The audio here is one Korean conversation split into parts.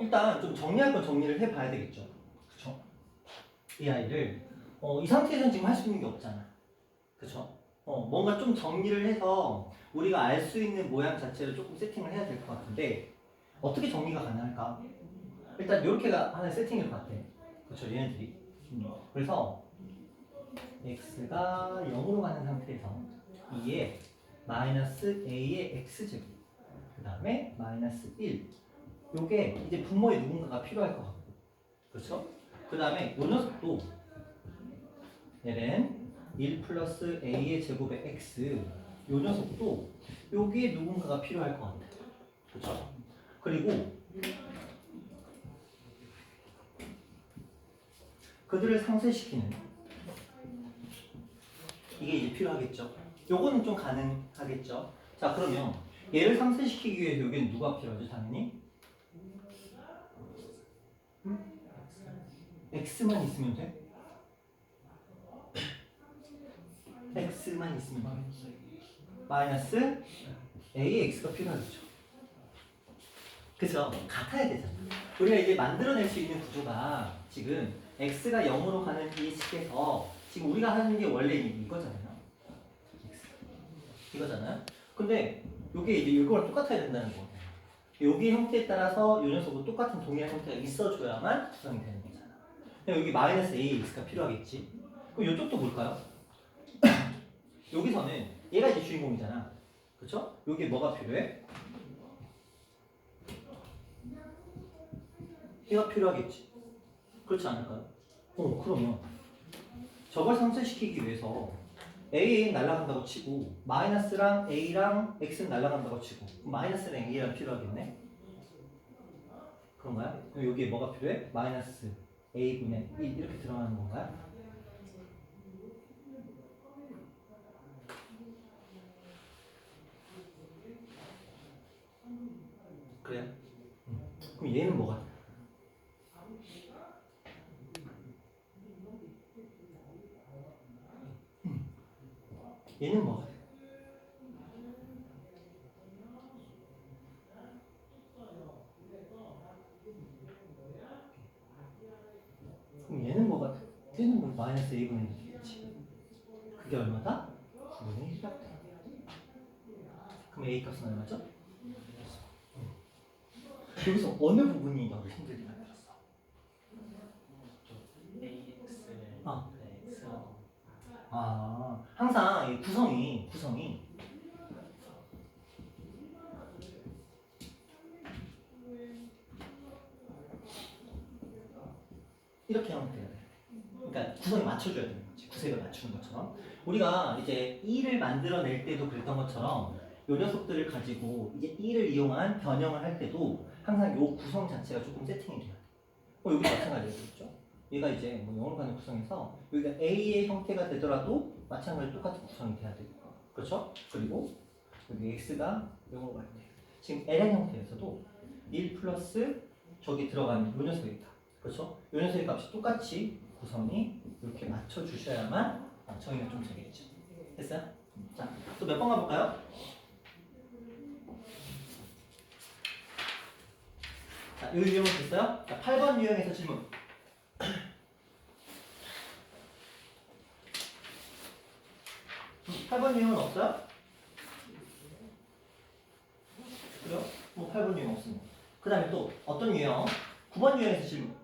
일단 좀 정리할 건 정리를 해봐야 되겠죠. 그쵸? 이 아이를 이 상태에서는 지금 할 수 있는 게 없잖아. 그쵸? 뭔가 좀 정리를 해서 우리가 알 수 있는 모양 자체를 조금 세팅을 해야 될 것 같은데 어떻게 정리가 가능할까? 일단 이렇게가 하나의 세팅일 것 같아. 그쵸? 얘네들이. 그래서 x가 0으로 가는 상태에서 2에 마이너스 a의 x제곱 그 다음에 마이너스 1 요게 이제 분모에 누군가가 필요할 것 같고 그렇죠? 그 다음에 요 녀석도 ln 1 플러스 a의 제곱의 x 요 녀석도 여기에 누군가가 필요할 것 같아요. 그렇죠? 그리고 그들을 상쇄시키는 이게 이제 필요하겠죠. 요거는 좀 가능하겠죠. 자 그러면 얘를 상쇄시키기 위해 여기는 누가 필요하죠? 당연히 x만 있으면 돼? x만 있으면 마이너스 a의 x가 필요하겠죠. 그죠? 같아야 되잖아. 우리가 이제 만들어낼 수 있는 구조가 지금 x가 0으로 가는 이 식에서 지금 우리가 하는 게 원래 이거잖아요. x. 이거잖아요. 근데 이게 이제 이거랑 똑같아야 된다는 거. 여기 형태에 따라서 이 녀석도 똑같은 동일한 형태가 있어줘야만 구성이 되는 거잖아. 여기 마이너스 ax가 필요하겠지. 그럼 이쪽도 볼까요? 여기서는 얘가 이제 주인공이잖아. 그쵸? 여기에 뭐가 필요해? 얘가 필요하겠지. 그렇지 않을까요? 그러면 저걸 상쇄시키기 위해서 a 날아간다고 치고 마이너스랑 a랑 x는 날아간다고 치고 마이너스랑 a랑 필요하겠네? 그런가요? 그럼 여기에 뭐가 필요해? 마이너스 a분의 1 이렇게 들어가는 건가요? 그래요? 그럼 얘는 뭐가 돼? 얘는 뭐가 돼? 그럼 얘는 뭐가 돼? 얘는 뭐 마이너스 a분의 1이겠지. 그게 얼마다? 9분의 1이라고 돼. 그럼 a 값은 얼마죠? 여기서 어느 부분이 너를 힘들게 만들었어? 항상 이 구성이 이렇게 하면 돼야 돼. 그러니까 구성이 맞춰줘야 되는 거지. 구색을 맞추는 것처럼. 우리가 이제 2를 만들어낼 때도 그랬던 것처럼 요 녀석들을 가지고 이제 2를 이용한 변형을 할 때도 항상 요 구성 자체가 조금 세팅이 돼야 돼. 여기 마찬가지겠죠? 얘가 이제 뭐 0으로 가는 구성에서 여기가 A의 형태가 되더라도 마찬가지로 똑같은 구성이 돼야 되고 그렇죠? 그리고 여기 X가 0으로 갈 때 지금 LN 형태에서도 1 플러스 저기 들어가는 요 녀석이다. 그렇죠? 요 녀석의 값이 똑같이 구성이 이렇게 맞춰주셔야만 정의가 좀 되겠죠. 됐어요? 자, 또 몇 번 가볼까요? 자, 이 유형은 됐어요? 자, 8번 유형에서 질문. 8번 유형은 없어요? 그래요? 뭐 8번 유형 없습니다. 그 다음에 또 어떤 유형? 9번 유형에서 질문.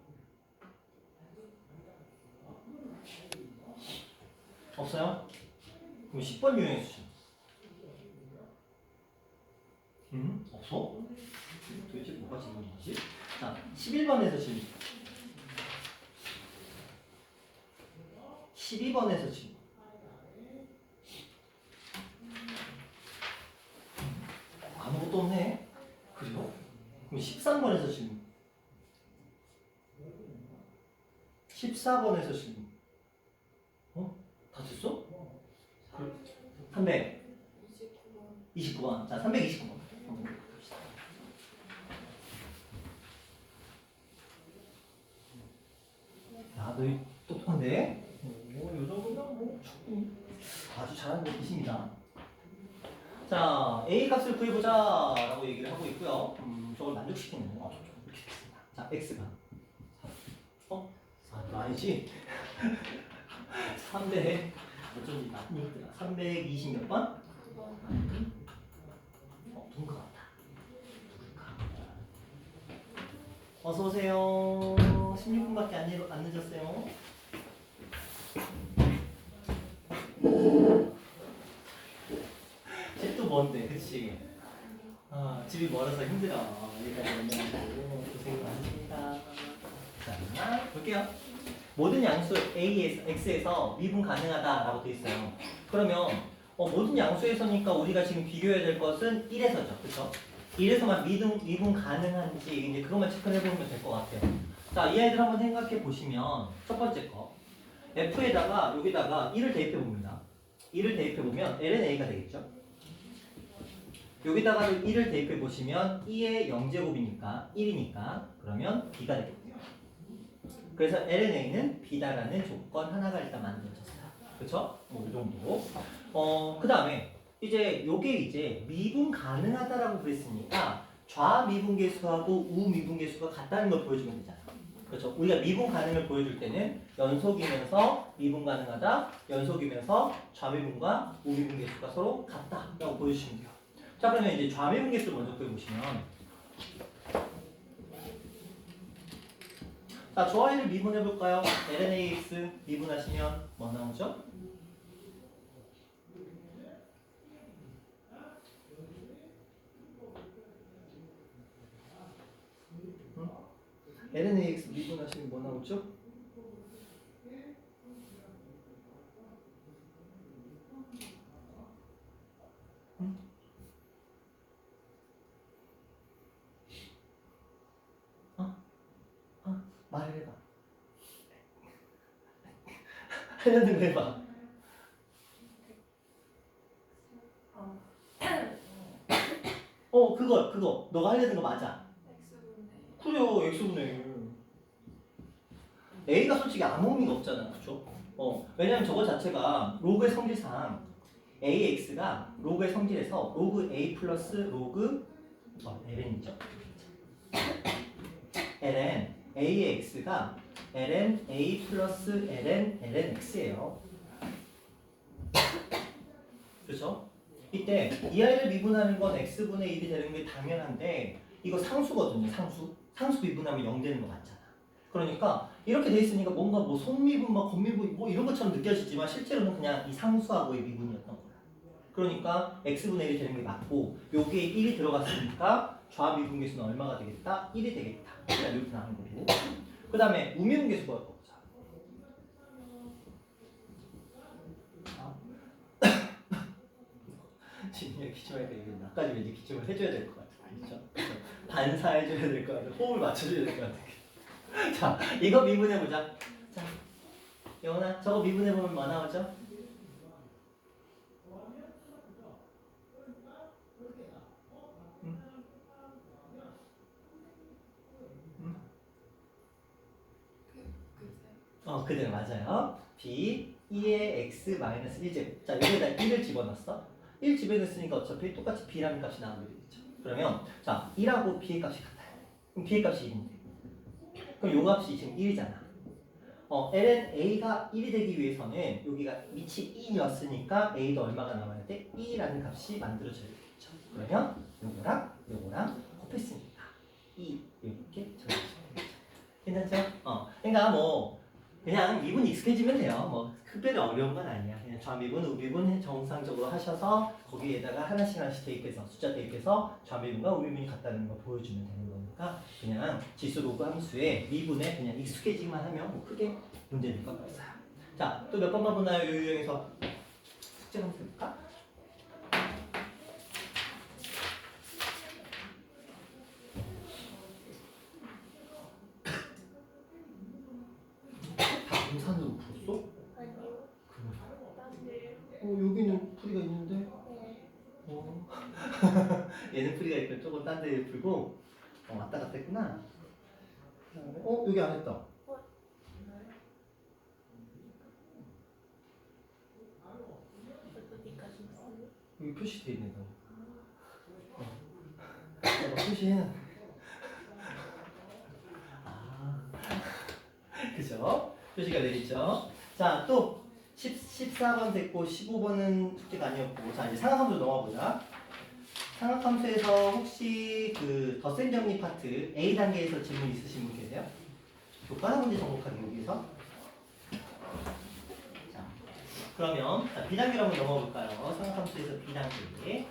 없어요? 그럼 10번 유형에서 질문. 없어? 도대체 뭐가 질문이지? 자, 11번에서 질문. 12번에서 질문. 아무것도 없네. 그래요? 그럼 13번에서 질문. 14번에서 질문. 다 됐어? 329번. 자, 329번. 야, 너 똑똑한데? 요 정도면 뭐 충분히 아주 잘하는 거 계십니다. 자, A 값을 구해보자 라고 얘기를 하고 있고요. 저걸 만족시키는 이렇게 됐습니다. 자, x가 아니지. 300 어쩐지 나쁜 얘기더라. 320 몇 번? 누군 것 같다. 어서 오세요. 16분밖에 안 늦었어요. 집도 먼데, 그치? 집이 멀어서 힘들어. 여기까지 오느라고 고생 많으십니다. 자, 볼게요. 모든 양수 A에서, X에서 미분 가능하다라고 되어 있어요. 그러면 모든 양수에서니까 우리가 지금 비교해야 될 것은 1에서죠. 그쵸? 1에서만 미분 가능한지 이제 그것만 체크해 보면 될 것 같아요. 자, 이 아이들 한번 생각해 보시면 첫 번째 거 F에다가 여기다가 1을 대입해 봅니다. 1을 대입해 보면 L은 A가 되겠죠? 여기다가 1을 대입해 보시면 2의 0제곱이니까 1이니까 그러면 B가 되겠고요. 그래서 LNA는 B다라는 조건 하나가 일단 만들어졌어요. 그쵸? 이 정도. 그 다음에 이제 요게 이제 미분 가능하다라고 그랬으니까 좌미분계수하고 우미분계수가 같다는 걸 보여주면 되잖아. 그렇죠? 우리가 미분 가능을 보여줄 때는 연속이면서 미분 가능하다, 연속이면서 좌미분과 우미분계수가 서로 같다라고 보여주시면 돼요. 자, 그러면 이제 좌미분계수를 먼저 보여보시면 자, 저 아이를 미분해볼까요? LNAX 미분하시면 뭐 나오죠? 응? LNAX 미분하시면 뭐 나오죠? 응? 말을 해봐. 하려는 거 해봐. 그거. 너가 하려는 거 맞아. 그래요, X분의 1. A가 솔직히 아무 의미가 없잖아. 그쵸? 왜냐면 저거 자체가 로그의 성질상 AX가 로그의 성질에서 로그 A 플러스 로그 LN이죠. ln AX가 ln A 플러스 ln X예요. 그렇죠? 이때 이 아이를 미분하는 건 X분의 1이 되는 게 당연한데 이거 상수거든요. 상수 미분하면 0 되는 거 맞잖아. 그러니까 이렇게 돼 있으니까 뭔가 뭐 속미분, 뭐 겉미분 뭐 이런 것처럼 느껴지지만 실제로는 그냥 이 상수하고의 미분이었던 거야. 그러니까 X분의 1이 되는 게 맞고 여기에 1이 들어갔으니까 좌미분계수는 얼마가 되겠다? 1이 되겠다. 이렇게 나오는 거고. 그 다음에 우미분계수 보자. 지금 기침할 때 나까지 왠지 기침을 해줘야 될 것 같아. 그렇죠? 반사해줘야 될 것 같아. 호흡을 맞춰줘야 될 것 같아. 자, 이거 미분해보자. 자, 영훈아, 저거 미분해보면 뭐 나오죠? 그대로 맞아요. B 2의 x 마이너스 1제곱. 자, 여기에다 1을 집어넣었어. 1 집어넣었으니까 어차피 똑같이 B라는 값이 나오게 되겠죠. 그러면 자, 1하고 B의 값이 같아요. 그럼 B의 값이 1인데. 그럼 요 값이 지금 1이잖아. ln A가 1이 되기 위해서는 여기가 밑이 2였으니까 A도 얼마가 나와야 돼? 2라는 값이 만들어져야 되겠죠. 그러면 요거랑 곱했으니까 2 이렇게 적어주시면 되겠죠. 괜찮죠? 그러니까 뭐 그냥 미분 익숙해지면 돼요. 뭐 특별히 어려운 건 아니야. 그냥 좌미분, 우미분 정상적으로 하셔서 거기에다가 하나씩 대입해서 숫자 대입해서 좌미분과 우미분이 같다는 거 보여주면 되는 거니까 그냥 지수 로그 함수에 미분에 그냥 익숙해지기만 하면 뭐 크게 문제될 건 없어요. 자, 또 몇 번만 보나요? 요 유형에서 숙제 한번 해볼까? 산으로 풀었어? 아니요. 그래. 여기는 풀이가 있는데? 얘는 풀이가 있고 조금 딴 데 풀고 왔다 갔다 했구나. 여기 안 했다. 어디까지 있어요? 여기 표시돼 있네. 표시해놨네. 그죠? 표시가 되겠죠? 자, 또 14번 됐고 15번은 숙제가 아니었고 자, 이제 상학함수 넘어가보자. 상학함수에서 혹시 그 덧셈 정리 파트 A 단계에서 질문 있으신 분 계세요? 교과서 문제 정복하기 위해서? 자, 그러면 자, B 단계로 한번 넘어가 볼까요? 상학함수에서 B 단계.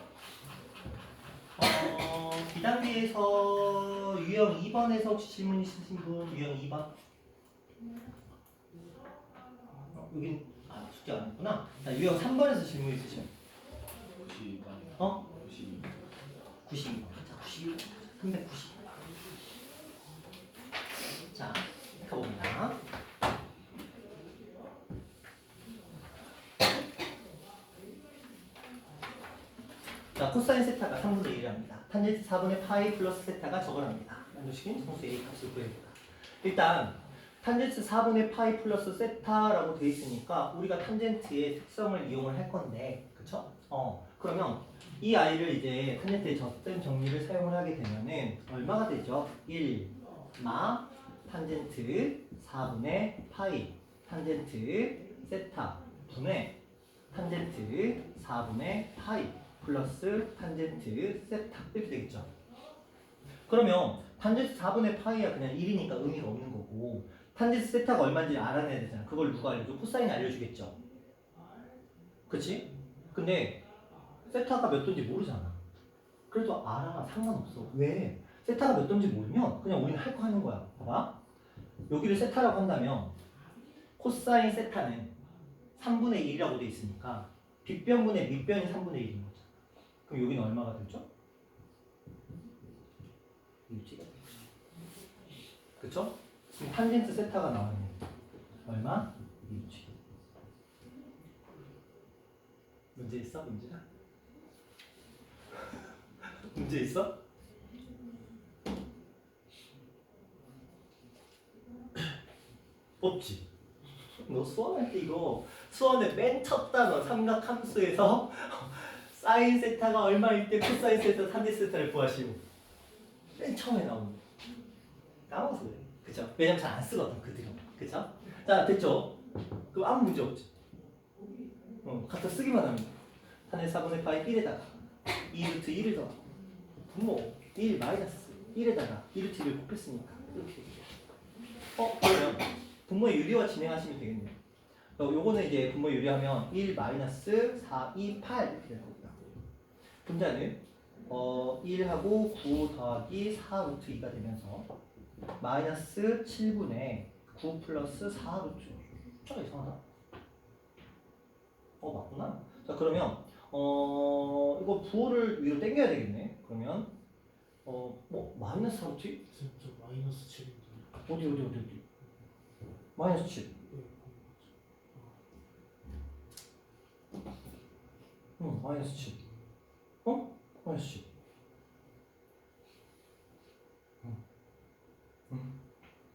B 단계에서 유형 2번에서 혹시 질문 있으신 분? 유형 2번? 여긴 숙제 안 했구나. 자, 유형 3번에서 질문 있으시면 92. 92. 자, 92. 390. 자, 가봅니다. 자, 코사인 세타가 3분의 1이랍니다. 탄젠트 4분의 파이 플러스 세타가 저거랍니다. 만족시킨 정수 A 값을 구해봅니다. 일단 탄젠트 4분의 파이 플러스 세타라고 되어 있으니까 우리가 탄젠트의 특성을 이용을 할 건데, 그쵸? 그러면 이 아이를 이제 탄젠트의 덧셈 정리를 사용을 하게 되면은 얼마가 되죠? 1 마 탄젠트 4분의 파이 탄젠트 세타 분의 탄젠트 4분의 파이 플러스 탄젠트 세타 이렇게 되겠죠. 그러면 탄젠트 4분의 파이가 그냥 1이니까 의미가 없는 거고 탄젠트 세타가 얼마인지 알아내야 되잖아. 그걸 누가 알려줘? 코사인이 알려주겠죠. 그치? 근데 세타가 몇 도인지 모르잖아. 그래도 알아. 상관없어. 왜? 세타가 몇 도인지 모르면 그냥 우리는 할 거 하는 거야. 봐봐. 여기를 세타라고 한다면 코사인 세타는 3분의 1이라고 돼 있으니까 빗변분의 밑변이 3분의 1인 거죠. 그럼 여기는 얼마가 되죠? 유지가 되죠. 그쵸? 그럼 탄젠트 세타가 나오는 얼마? 유지. 문제 있어? 문제? 문제 있어? 없지. 너 수원할 때 이거 수원의 맨 첫 단어 삼각함수에서 사인 세타가 얼마일 때 코사인 세타, 탄젠트 세타를 구하시고 맨 처음에 나오는 거. 까먹어서 그래. 그쵸? 왜냐면 잘 안 쓰거든 그 뒤로. 그쵸? 자 됐죠? 그럼 아무 문제 없지. 갖다 쓰기만 하면 탄젠트 4분의 파이 1에다가 2루트 1을 더하고 분모 1 마이너스 1에다가 2루트 1을 곱했으니까 이렇게 되죠. 그러면 분모의 유리화 진행하시면 되겠네요. 요거는 이제 분모 유리하면 1 마이너스 4, 2, 8 이렇게 될 거고요. 분자는 1하고 9 더하기 4 루트 2가 되면서 마이너스 7분의 9 플러스 4 루트. 숫자가 이상하다. 맞구나. 자 그러면 이거 부호를 위로 당겨야 되겠네. 그러면 마이너스 4 루트? 저 마이너스 7인데. 어디? 마이너스 7. 마이너스 7. 마이너스 7.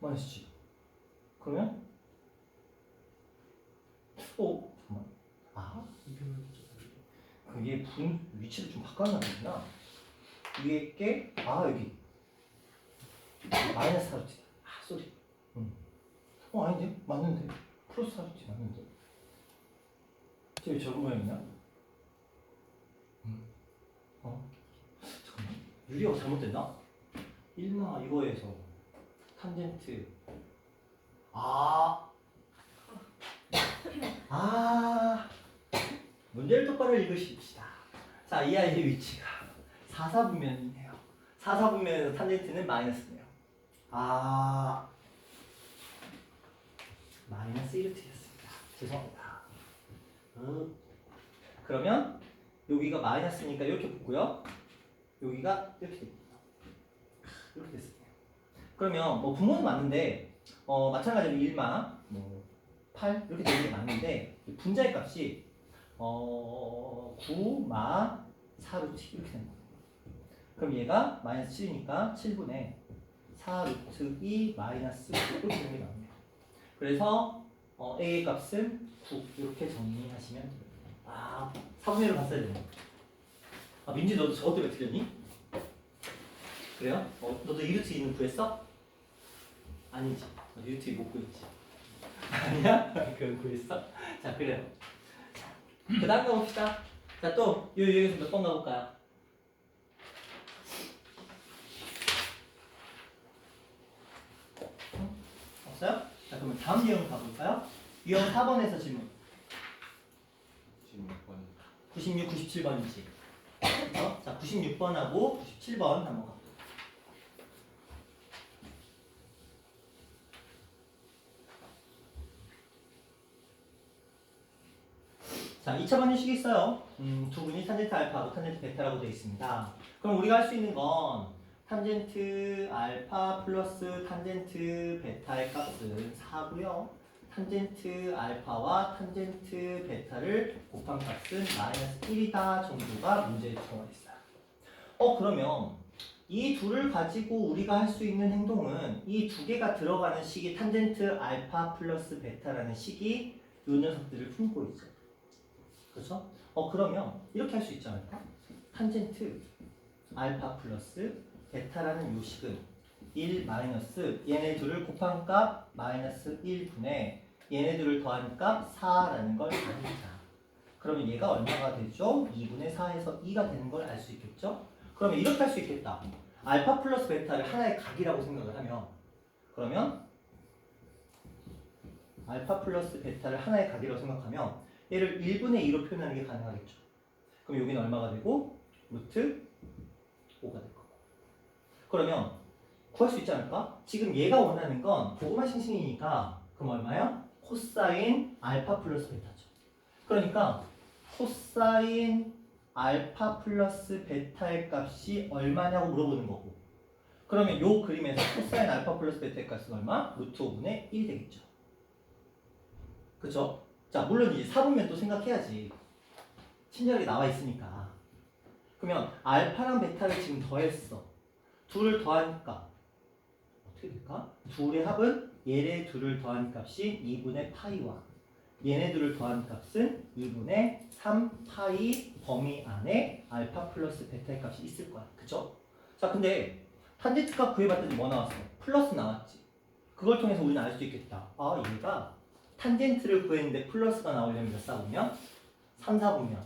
마이너스 7. 그러면 잠깐만. 그게 분 위치를 좀 바꿔놔야 되구나. 위에 게 여기 마이너스 4루트. 쏘리. 아닌데? 맞는데? 플러스 4루트 맞는데? 쟤 저런 모양이냐? 잠깐만. 유리가 잘못됐나? 1마 이거에서 탄젠트 문제를 똑바로 읽으십시다. 자, 이 아이의 위치가 4사분면이네요. 4사분면에서 탄젠트는 마이너스네요. 마이너스 1루트였습니다. 죄송합니다. 그러면 여기가 마이너스니까 이렇게 붙고요. 여기가 이렇게 됩니다. 이렇게 됐습니다. 그러면 분모는 맞는데 마찬가지로 1마 8 이렇게 되는 게 맞는데 분자의 값이 9마 4루트 이렇게 되는 거예요. 그럼 얘가 마이너스 7이니까 7분의 4루트 2 마이너스 9 이렇게 되는 게 맞네요. 그래서 A의 값은 9 이렇게 정리하시면 됩니다. 4분의 1을 봤어야 되네. 민지 너도 저것 때문에 틀렸니? 그래요? 너도 2루트 2는 구했어? 아니지. 2루트 2 못 구했지. 아니야? 그건 구했어? 자, 그래요. 그 다음 가봅시다. 자, 또, 요 유형에서 몇 번 가볼까요? 없어요? 자, 그러면 다음 유형 가볼까요? 유형 4번에서 질문. 96, 97번이지. 그렇죠? 자, 96번하고 97번 한번 가볼게요. 자, 2차 방정식이 있어요. 두 분이 탄젠트 알파하고 탄젠트 베타라고 되어 있습니다. 그럼 우리가 할 수 있는 건 탄젠트 알파 플러스 탄젠트 베타의 값은 4고요. 탄젠트 알파와 탄젠트 베타를 곱한 값은 마이너스 1이다 정도가 문제에 들어가 있어요. 그러면 이 둘을 가지고 우리가 할 수 있는 행동은 이 두 개가 들어가는 식이 탄젠트 알파 플러스 베타라는 식이 요 녀석들을 품고 있죠. 그렇죠? 그러면 이렇게 할 수 있지 않을까? 탄젠트 알파 플러스 베타라는 요식은 1 마이너스 얘네 둘을 곱한 값 마이너스 1분의 얘네 둘을 더한 값 4라는 걸 알자. 그러면 얘가 얼마가 되죠? 2분의 4에서 2가 되는 걸 알 수 있겠죠? 그러면 이렇게 할 수 있겠다. 알파 플러스 베타를 하나의 각이라고 생각을 하면 그러면 알파 플러스 베타를 하나의 각이라고 생각하면 얘를 1분의 2로 표현하는 게 가능하겠죠. 그럼 여기는 얼마가 되고? 루트 5가 될 거고. 그러면 구할 수 있지 않을까? 지금 얘가 원하는 건 고구마 싱싱이니까 그럼 얼마야? 코사인 알파 플러스 베타죠. 그러니까 코사인 알파 플러스 베타의 값이 얼마냐고 물어보는 거고 그러면 요 그림에서 코사인 알파 플러스 베타의 값은 얼마? 루트 5분의 1 되겠죠. 그쵸? 자, 물론 이제 사분면 또 생각해야지. 친절하게 나와 있으니까. 그러면 알파랑 베타를 지금 더했어. 둘을 더하니까 어떻게 될까? 둘의 합은 얘네 둘을 더한 값이 2분의 파이와 얘네 둘을 더한 값은 2분의 3 파이 범위 안에 알파 플러스 베타의 값이 있을 거야. 그쵸? 자, 근데 탄젠트 값 구해봤더니 뭐 나왔어? 플러스 나왔지. 그걸 통해서 우리는 알 수 있겠다. 아, 얘가 탄젠트를 구했는데 플러스가 나오려면 몇 사분면? 3, 4분면.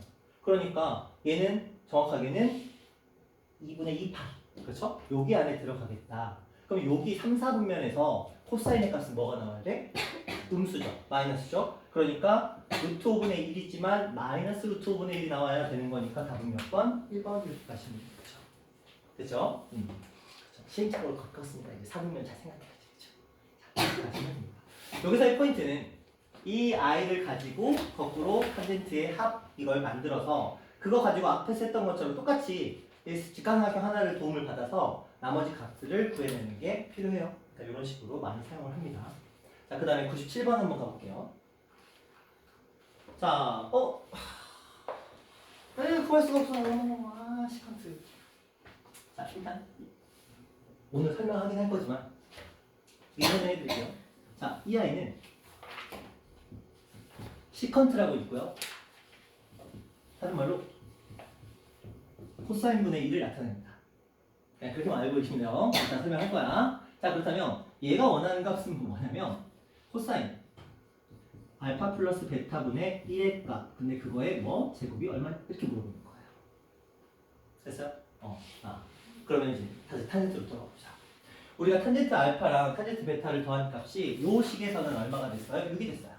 그러니까 얘는 정확하게는 2분의 2파이. 그렇죠? 여기 안에 들어가겠다. 그럼 여기 3, 4분면에서 코사인의 값은 뭐가 나와야 돼? 음수죠. 마이너스죠. 그러니까 루트 5분의 1이지만 마이너스 루트 5분의 1이 나와야 되는 거니까 답은 몇 번? 1번 이렇게 가시면 되죠. 그죠? 시행착오를 겪었습니다. 이제 4분면 잘 생각해야지. 그죠? 자, 가시면 됩니다. 여기서의 포인트는 이 아이를 가지고 거꾸로 탄젠트의 합 이걸 만들어서 그거 가지고 앞에서 했던 것처럼 똑같이 직각삼각형 하나를 도움을 받아서 나머지 값들을 구해내는 게 필요해요. 그러니까 이런 식으로 많이 사용을 합니다. 자, 그 다음에 97번 한번 가볼게요. 자, 구할 수가 없어. 시컨트. 자, 일단 오늘 설명하긴 할 거지만 미연을 해드릴게요. 자, 이 아이는 시컨트라고 있고요. 다른 말로 코사인분의 1을 나타냅니다. 그냥 그렇게만 알고 계시면 돼요. 일단 설명할 거야. 자, 그렇다면 얘가 원하는 값은 뭐냐면 코사인 알파 플러스 베타분의 1의 값. 근데 그거의 뭐 제곱이 얼마 이렇게 물어보는 거예요. 됐어요? 그러면 이제 다시 탄젠트로 돌아봅시다. 우리가 탄젠트 알파랑 탄젠트 베타를 더한 값이 이 식에서는 얼마가 됐어요? 6이 됐어요.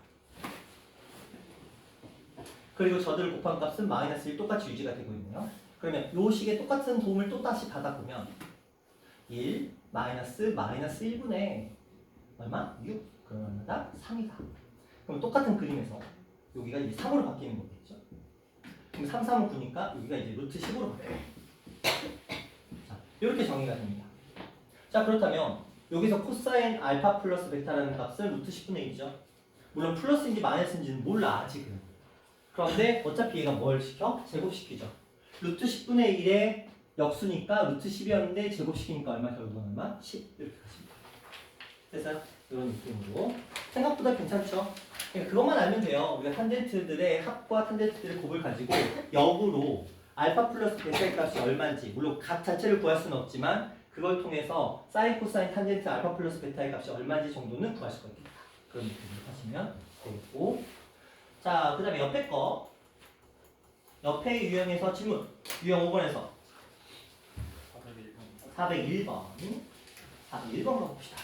그리고 저들을 곱한 값은 마이너스 1 똑같이 유지가 되고 있네요. 그러면 이 식에 똑같은 도움을 또 다시 받아보면 1 마이너스 1분의 얼마? 6. 그러면 얼마다? 3이다. 그럼 똑같은 그림에서 여기가 이제 3으로 바뀌는 거겠죠. 그럼 3, 3은 9니까 여기가 이제 루트 10으로 바뀌어요. 자, 이렇게 정의가 됩니다. 자, 그렇다면 여기서 코사인 알파 플러스 베타라는 값은 루트 10분의 1이죠. 물론 플러스인지 마이너스인지는 몰라 지금. 그런데 어차피 얘가 뭘 시켜? 제곱시키죠. 루트 10분의 1의 역수니까 루트 10이었는데 제곱시키니까 얼마? 결국은 얼마? 10 이렇게 가십니다. 됐어요? 이런 느낌으로 생각보다 괜찮죠? 그러니까 그것만 알면 돼요. 우리가 탄젠트들의 합과 탄젠트들의 곱을 가지고 역으로 알파 플러스 베타의 값이 얼마인지 물론 값 자체를 구할 수는 없지만 그걸 통해서 사인, 코사인, 탄젠트 알파 플러스 베타의 값이 얼마인지 정도는 구할 수가 있겠다. 그런 느낌으로 하시면 되고. 자, 그 다음에 옆에 거. 옆에 유형에서 질문. 유형 5번에서 401번. 401번 가봅시다.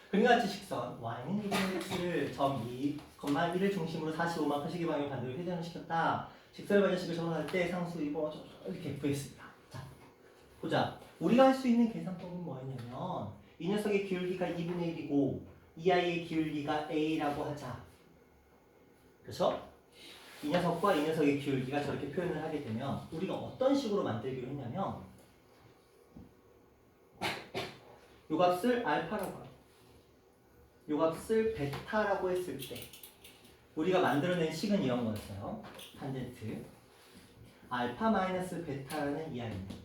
그림같이 식선 y는 2분의 x를 점 2, 1을 중심으로 45만 컷시기 방향 반대로 회전을 시켰다. 직선의 방정식을 적용할 때 상수 2번 이렇게 구했습니다. 자, 보자. 우리가 할 수 있는 계산법은 뭐였냐면 이 녀석의 기울기가 2분의 1이고 이 아이의 기울기가 a라고 하자. 그렇죠? 이 녀석과 이 녀석의 기울기가 저렇게 표현을 하게 되면 우리가 어떤 식으로 만들기로 했냐면 요 값을 알파라고 합니다. 요 값을 베타라고 했을 때 우리가 만들어낸 식은 이런 거였어요. 탄젠트 알파 마이너스 베타라는 이하입니다.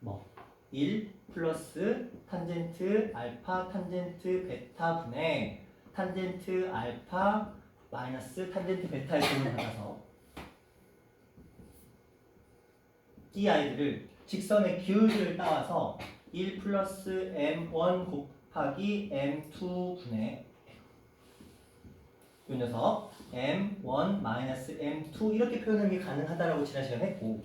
뭐 1 플러스 탄젠트 알파 탄젠트 베타 분의 탄젠트 알파 마이너스 탄젠트 베타의 공을 받아서 이 아이들을 직선의 기울기를 따와서 1 플러스 m1 곱하기 m2 분의 이 녀석 m1 마이너스 m2 이렇게 표현하는 게 가능하다라고 지난 시간에 했고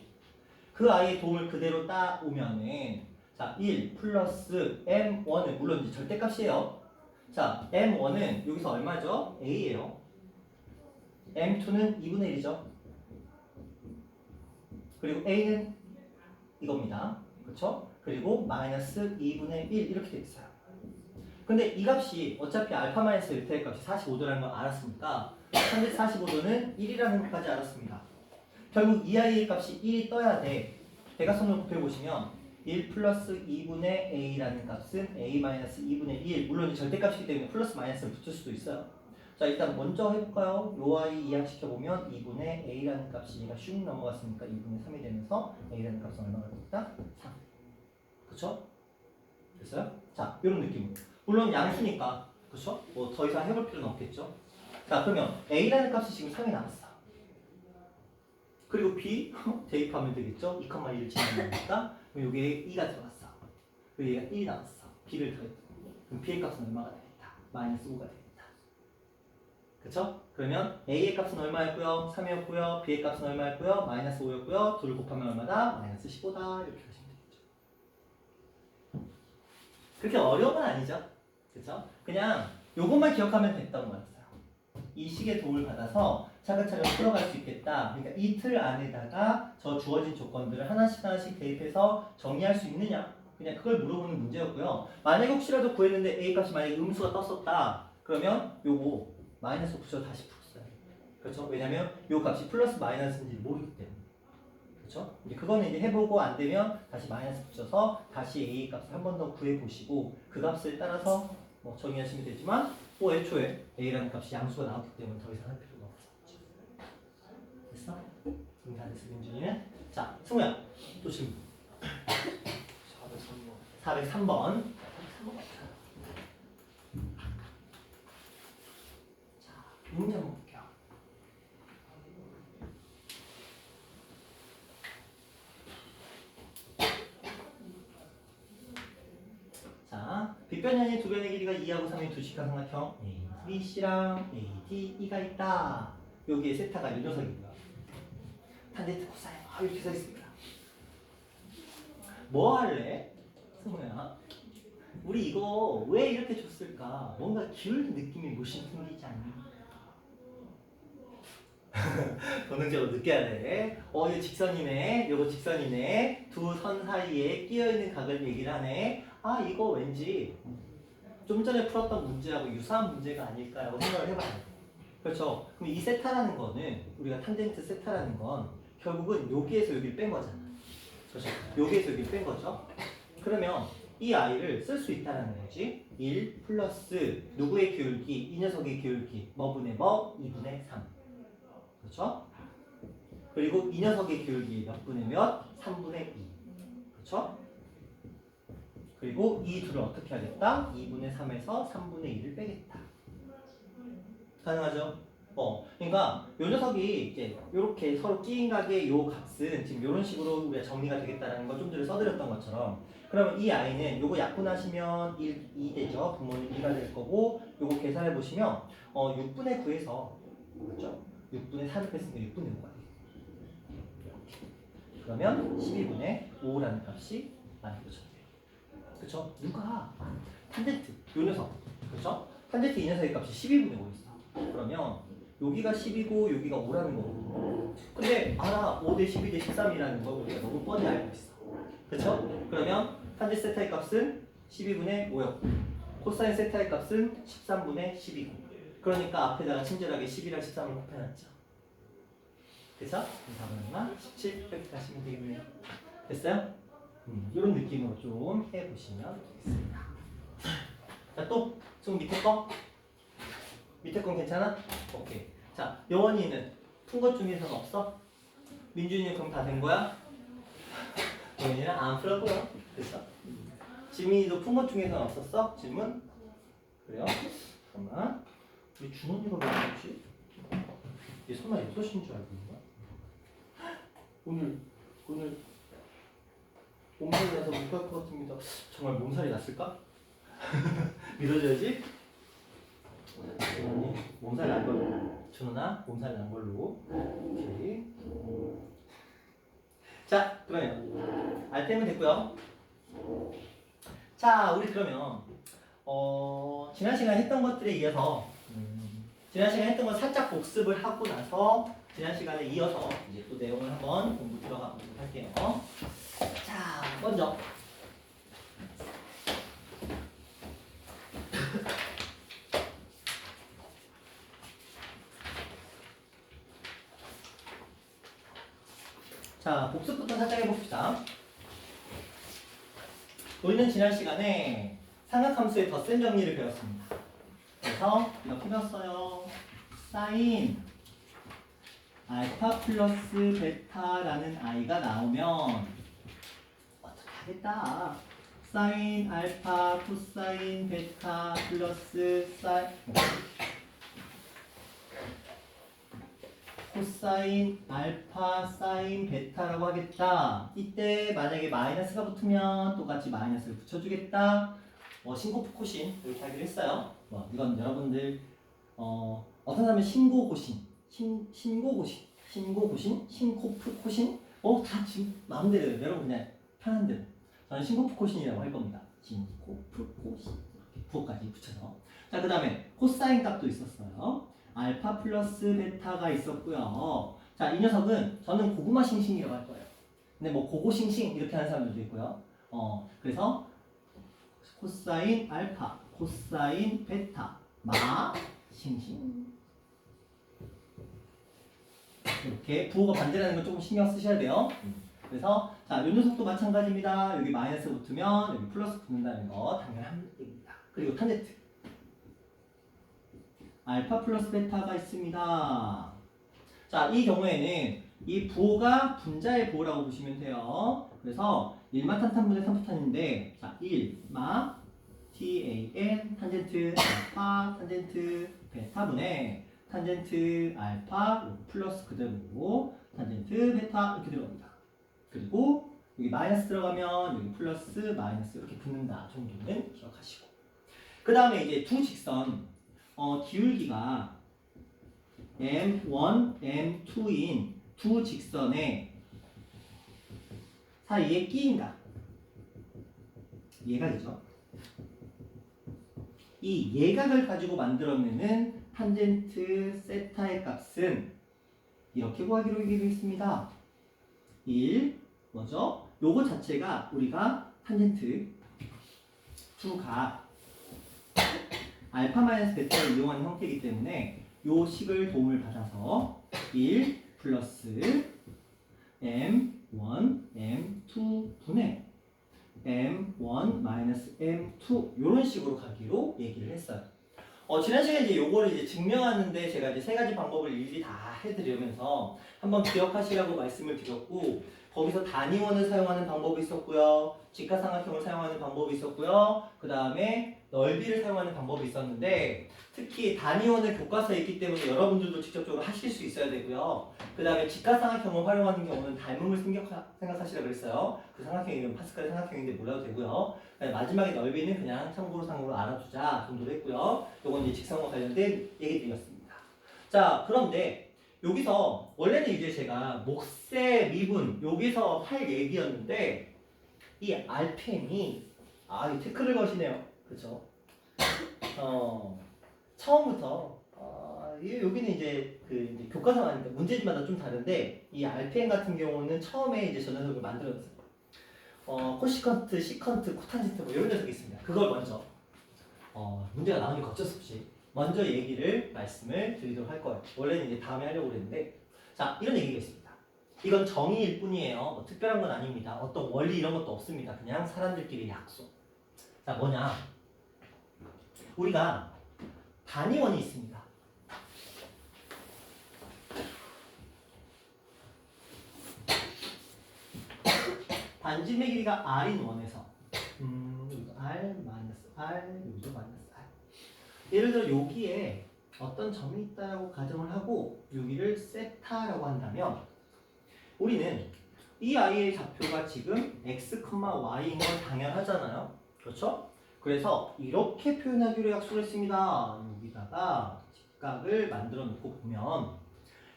그 아이의 도움을 그대로 따오면은 자 1 플러스 m1은 물론 이제 절대값이에요. 자 m1은 여기서 얼마죠? a예요. m2는 2분의 1이죠. 그리고 a는 이겁니다. 그렇죠? 그리고 마이너스 2분의 1 이렇게 돼 있어요. 근데 이 값이 어차피 알파 마이너스 베타의 값이 45도라는 걸 알았으니까 345도는 1이라는 것까지 알았습니다. 결국 이 아이의 값이 1이 떠야 돼. 대각선을 곱해보시면 1 플러스 2분의 a라는 값은 a 마이너스 2분의 1 물론 절대값이기 때문에 플러스 마이너스를 붙일 수도 있어요. 자 일단 먼저 해볼까요? 요 아이 이항시켜보면 2분의 a라는 값이 얘가 슉 넘어갔으니까 2분의 3이 되면서 a라는 값은 얼마가 됩니까? 3. 그쵸? 됐어요? 자 이런 느낌으로 물론 양수니까 그쵸? 뭐 더 이상 해볼 필요는 없겠죠? 자 그러면 a라는 값이 지금 3이 남았어. 그리고 b 대입하면 되겠죠? 2,1을 지나니까 그럼 여기에 2가 들어갔어. 그리고 얘가 1이 남았어. b를 더했고 그럼 b의 값은 얼마가 되겠다? 마이너스 5가 되겠다. 그쵸? 그러면 a의 값은 얼마였고요? 3이었고요. b의 값은 얼마였고요? 마이너스 5였고요. 둘을 곱하면 얼마다? 마이너스 15다. 이렇게 하시면 되겠죠. 그렇게 어려운 건 아니죠? 그쵸? 그냥 요것만 기억하면 됐던 거였어요. 이 식의 도움을 받아서 차근차근 풀어갈 수 있겠다. 그러니까 이 틀 안에다가 저 주어진 조건들을 하나씩 하나씩 대입해서 정리할 수 있느냐? 그냥 그걸 물어보는 문제였고요. 만약에 혹시라도 구했는데 a 값이 만약에 음수가 떴었다. 그러면 요거 마이너스 붙여 다시 풀었어요. 그렇죠? 왜냐면 요 값이 플러스 마이너스인지 모르기 때문에. 그렇죠? 이제 그거는 이제 해보고 안 되면 다시 마이너스 붙여서 다시 a 값을 한 번 더 구해보시고 그 값을 따라서 뭐 정의하시면 되지만 뭐 애초에 a라는 값이 양수가 나왔기 때문에 더 이상 할 필요가 없었죠. 됐어? 그럼 다 됐어, 민준이는? 자, 승우야, 또 질문. 403번. 자, 문제 한번 볼게요. 자, 빗변형의 두 변의 길이가 2하고 3의 두 직각삼각형 A, B, C랑 A, D, E가 있다. 여기에 세타가 이 녀석입니다. 탄젠트 코사인 이렇게 써 있습니다. 뭐 할래? 승우야, 우리 이거 왜 이렇게 줬을까? 뭔가 기울기 느낌이 물씬 풍기지 않니? 본능적으로 느껴야 돼. 이거 직선이네. 이거 직선이네. 두 선 사이에 끼어있는 각을 얘기를 하네. 아, 이거 왠지 좀 전에 풀었던 문제하고 유사한 문제가 아닐까라고 생각을 해봐야 돼. 그렇죠? 그럼 이 세타라는 거는 우리가 탄젠트 세타라는 건 결국은 여기에서 여기를 뺀 거잖아. 그렇죠? 여기에서 여기를 뺀 거죠. 그러면 이 아이를 쓸 수 있다는 거지. 1 플러스 누구의 기울기? 이 녀석의 기울기. 뭐분의 뭐? 2분의 3. 그렇죠? 그리고 이 녀석의 기울기 몇 분의 몇? 3분의 2. 그렇죠? 그리고 이 둘을 어떻게 하겠다? 2분의 3에서 3분의 2를 빼겠다. 가능하죠? 그러니까 요 녀석이 이제 이렇게 서로 끼인 각의 요 값은 지금 이런 식으로 우리가 정리가 되겠다라는 걸 좀 전에 써드렸던 것처럼 그러면 이 아이는 요거 약분하시면 2 되죠. 분모는 2가 될 거고 요거 계산해 보시면 6분의 9에서 그렇죠? 6분의 4를 뺐으니까 6분의 5가 돼요. 그러면 12분의 5라는 값이 만들어져요. 그렇죠? 누가 탄젠트 요 녀석 그렇죠? 탄젠트 이 녀석의 값이 12분의 5였어. 그러면 여기가 10이고 여기가 5라는 거거든요. 근데 알아 5 대 12 대 13이라는 거 우리가 너무 뻔히 알고 있어. 그렇죠? 그러면 탄젠트 세타의 값은 12분의 5였고 코사인 세타의 값은 13분의 10이고 그러니까 앞에다가 친절하게 10이랑 13을 곱해놨죠. 그래서 이 답은 얼마? 17 이렇게 가시면 되겠네요. 됐어요? 이런 느낌으로 좀 해보시면 되겠습니다. 자, 또 지금 밑에 거? 밑에 건 괜찮아? 오케이. 자, 여원이는 푼 것 중에서는 없어? 민준이는 그럼 다 된 거야? 여원이는 안 풀었고요. 됐어? 지민이도 푼 것 중에서는 없었어? 질문? 그래요? 잠깐만. 우리 준원이가 왜 그러지? 얘 설마 6시인 줄 알고 있는 거야? 오늘 몸살이 나서 못 갈 것 같습니다. 정말 몸살이 났을까? 믿어줘야지. 몸살 난 걸로. 준호나 몸살 난 걸로. 오케이. 자, 그러면 알테면 됐고요. 자, 우리 그러면 지난 시간에 했던 것들에 이어서 지난 시간에 했던 거 살짝 복습을 하고 나서 지난 시간에 이어서 이제 또 내용을 한번 공부 들어가 보도록 할게요. 자, 먼저 자, 복습부터 살짝 해봅시다. 우리는 지난 시간에 삼각함수의 덧셈 정리를 배웠습니다. 그래서 이렇게 배웠어요. 사인 알파 플러스 베타라는 아이가 나오면 어떻게 하겠다. 사인 알파 코사인 베타 플러스 코사인 알파 사인 베타라고 하겠다. 이때 만약에 마이너스가 붙으면 똑같이 마이너스를 붙여주겠다. 신코프 코신 이렇게 하기로 했어요. 이건 여러분들 어떤 사람은 신고고신, 신고고신, 신코프 코신 다 지금 마음대로 여러분 그냥 편한 대로. 저는 신코프 코신이라고 할 겁니다. 신코프 코신 이렇게 부호까지 붙여서. 자, 그 다음에 코사인 값도 있었어요. 알파 플러스 베타가 있었고요. 자, 이 녀석은 저는 고구마 싱싱이라고 할 거예요. 근데 뭐 고고싱싱 이렇게 하는 사람들도 있고요. 그래서 코사인 알파, 코사인 베타, 마 싱싱. 이렇게 부호가 반대라는 거 조금 신경 쓰셔야 돼요. 그래서 자, 요 녀석도 마찬가지입니다. 여기 마이너스 붙으면 여기 플러스 붙는다는 거 당연한 얘기입니다. 그리고 탄젠트. 알파 플러스 베타가 있습니다. 자, 이 경우에는 이 부호가 분자의 부호라고 보시면 돼요. 그래서 1마 탄탄분의 3부탄인데 자, 1마 tan 탄젠트 알파 탄젠트 베타분의 탄젠트 알파 플러스 그대로 탄젠트 베타 이렇게 들어갑니다. 그리고 여기 마이너스 들어가면 여기 플러스 마이너스 이렇게 붙는다 정도는 기억하시고 그 다음에 이제 두 직선 기울기가 M1, M2인 두 직선의 사이에 끼인다. 이해가 되죠? 이 예각을 가지고 만들어내는 탄젠트 세타의 값은 이렇게 구하기로 얘기했습니다. 1, 뭐죠? 요거 자체가 우리가 탄젠트 두 각 알파 마이너스 베타를 이용하는 형태이기 때문에 요 식을 도움을 받아서 1 플러스 M1, M2 분의 M1 마이너스 M2 이런 식으로 가기로 얘기를 했어요. 지난 시간에 이제 요거를 이제 증명하는데 제가 이제 세 가지 방법을 일일이 다 해드리면서 한번 기억하시라고 말씀을 드렸고 거기서 단위원을 사용하는 방법이 있었고요. 직각삼각형을 사용하는 방법이 있었고요. 그 다음에 넓이를 사용하는 방법이 있었는데 특히 단위원을 교과서에 있기 때문에 여러분들도 직접적으로 하실 수 있어야 되고요. 그 다음에 직각삼각형을 활용하는 경우는 닮음을 생각하시라 그랬어요. 그 삼각형 이름 파스칼의 삼각형인데 몰라도 되고요. 그다음에 마지막에 넓이는 그냥 참고로 알아두자 정도로 했고요. 요건 이제 직선과 관련된 얘기들이었습니다. 자, 그런데 여기서 원래는 이제 제가 목세 미분 여기서 할 얘기였는데 이 RPM이 이 태클을 거시네요. 그렇죠? 처음부터 여기는 이제 이제 교과서가 아니까 문제집마다 좀 다른데 이 RPM 같은 경우는 처음에 이제 저 녀석을 만들었어요. 코시컨트, 시컨트, 코탄젠트 뭐 이런 녀석이 있습니다. 그걸 먼저 문제가 나오니까 어쩔 수 없이 먼저 얘기를 말씀을 드리도록 할 거예요. 원래는 이제 다음에 하려고 그랬는데 자 이런 얘기가 있습니다. 이건 정의일 뿐이에요. 뭐 특별한 건 아닙니다. 어떤 원리 이런 것도 없습니다. 그냥 사람들끼리 약속. 자 뭐냐? 우리가 단위원이 있습니다. 반지름의 길이가 r인 원에서 여기도 r 마이너스 r 여기도 마이너스 r. 예를 들어 여기에 어떤 점이 있다라고 가정을 하고 여기를 세타라고 한다면 우리는 이 i의 좌표가 지금 x, y인 건 당연하잖아요. 그렇죠? 그래서 이렇게 표현하기로 약속했습니다. 여기다가 직각을 만들어 놓고 보면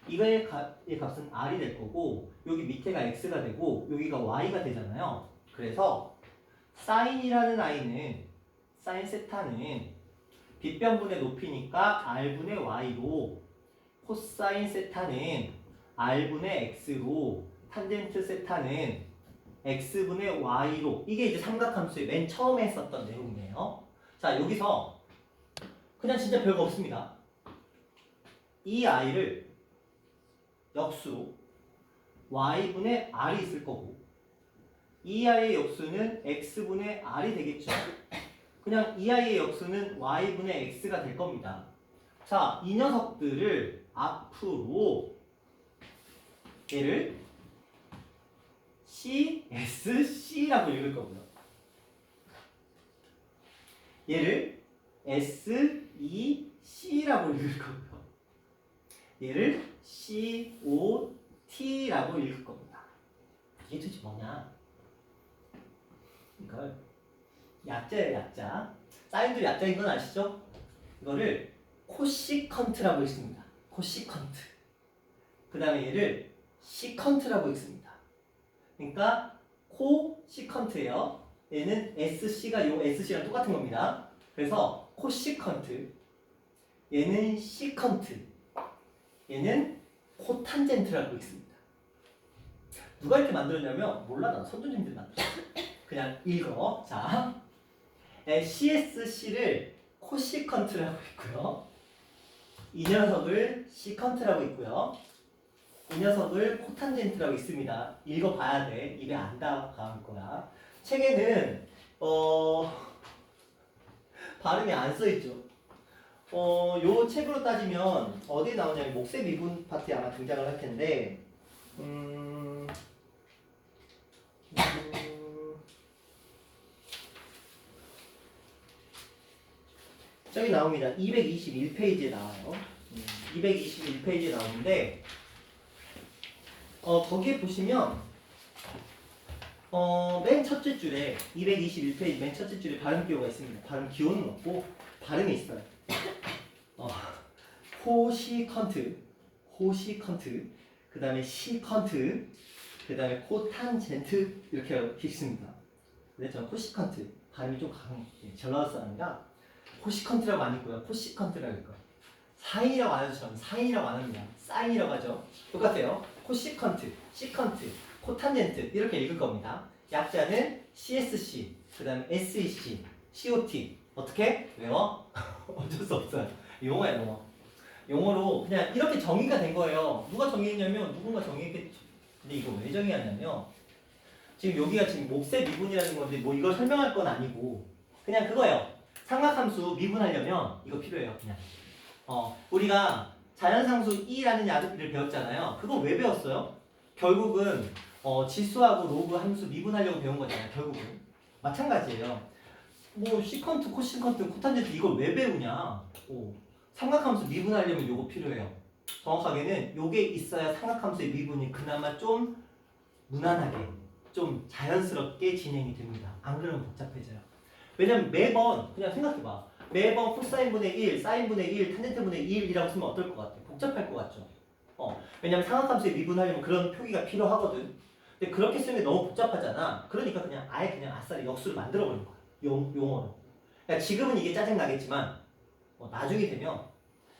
이거의 값은 r이 될 거고 여기 밑에가 x가 되고 여기가 y가 되잖아요. 그래서 사인이라는 i는 사인 세타는 빗변분의 높이니까 r분의 y로 코사인 세타는 r분의 x로 탄젠트 세타는 x분의 y로 이게 이제 삼각함수의 맨 처음에 썼던 내용이에요. 자 여기서 그냥 진짜 별거 없습니다. 이 i를 역수로 y분의 r이 있을 거고 이 i의 역수는 x분의 r이 되겠죠. 그냥 이 i의 역수는 y분의 x가 될 겁니다. 자, 이 녀석들을 앞으로 얘를 CSC라고 읽을 거고요. 얘를 SEC라고 읽을 거고요. 얘를 COT라고 읽을 겁니다. 이게 도대체 뭐냐? 이걸 약자예요, 약자. 사인도 약자인 건 아시죠? 이거를 코시컨트라고 읽습니다. 코시컨트. 그 다음에 얘를 시컨트라고 읽습니다. 그러니까 코시컨트예요. 얘는 SC가 요 SC랑 똑같은 겁니다. 그래서 코시컨트. 얘는 시컨트. 얘는 코탄젠트라고 읽습니다. 누가 이렇게 만들었냐면 몰라 나 선생님들이 만들었어. 그냥 읽어. 자, CSC를 코시컨트라고 있고요. 이 녀석을 시컨트라고 있고요. 이 녀석을 코탄젠트라고 있습니다. 읽어봐야 돼. 입에 안 닿을 거야. 책에는 발음이 안 써있죠. 요 책으로 따지면 어디에 나오냐면 목세 미분 파트에 아마 등장을 할 텐데 저기 나옵니다. 221페이지에 나와요. 221페이지에 나오는데 거기에 보시면 맨 첫째 줄에 221페이지 맨 첫째 줄에 발음 기호가 있습니다. 발음 기호는 없고 발음이 있어요. 코시컨트, 그 다음에 시컨트, 그 다음에 코탄젠트 이렇게 읽습니다. 근데 저는 코시컨트 발음이 좀 강해요. 전라도 사람이라 코시컨트라고 안 읽고요. 코시컨트라고 읽고요. 사인이라고 안 해도 저는 사인이라고 안 합니다. 사인이라고 하죠. 똑같아요. 코시컨트, 시컨트, 코탄젠트 이렇게 읽을 겁니다. 약자는 CSC, 그 다음에 SEC, COT 어떻게? 외워? 어쩔 수 없어요. 용어야 용어. 용어로 그냥 이렇게 정의가 된 거예요. 누가 정의했냐면 누군가 정의했겠죠. 근데 이거 왜 정의하냐면 지금 여기가 지금 목세 미분이라는 건데 뭐 이걸 설명할 건 아니고 그냥 그거예요. 삼각함수 미분하려면 이거 필요해요. 그냥 우리가 자연상수 E라는 약을 배웠잖아요. 그거 왜 배웠어요? 결국은 지수하고 로그 함수 미분하려고 배운 거잖아요. 결국은 마찬가지예요. 뭐 시컨트, 코시컨트, 코탄젠트 이걸 왜 배우냐? 삼각함수 미분하려면 요거 필요해요. 정확하게는 요게 있어야 삼각함수의 미분이 그나마 좀 무난하게, 좀 자연스럽게 진행이 됩니다. 안 그러면 복잡해져요. 왜냐면 매번 그냥 생각해봐. 매번 코사인분의 1, 사인분의 1, 탄젠트분의 1이라고 쓰면 어떨 것 같아? 복잡할 것 같죠? 왜냐면 삼각함수에 미분하려면 그런 표기가 필요하거든. 근데 그렇게 쓰는 게 너무 복잡하잖아. 그러니까 그냥 아예 그냥 아싸리 역수를 만들어버리는 거야. 용어로. 그러니까 지금은 이게 짜증나겠지만 나중에 되면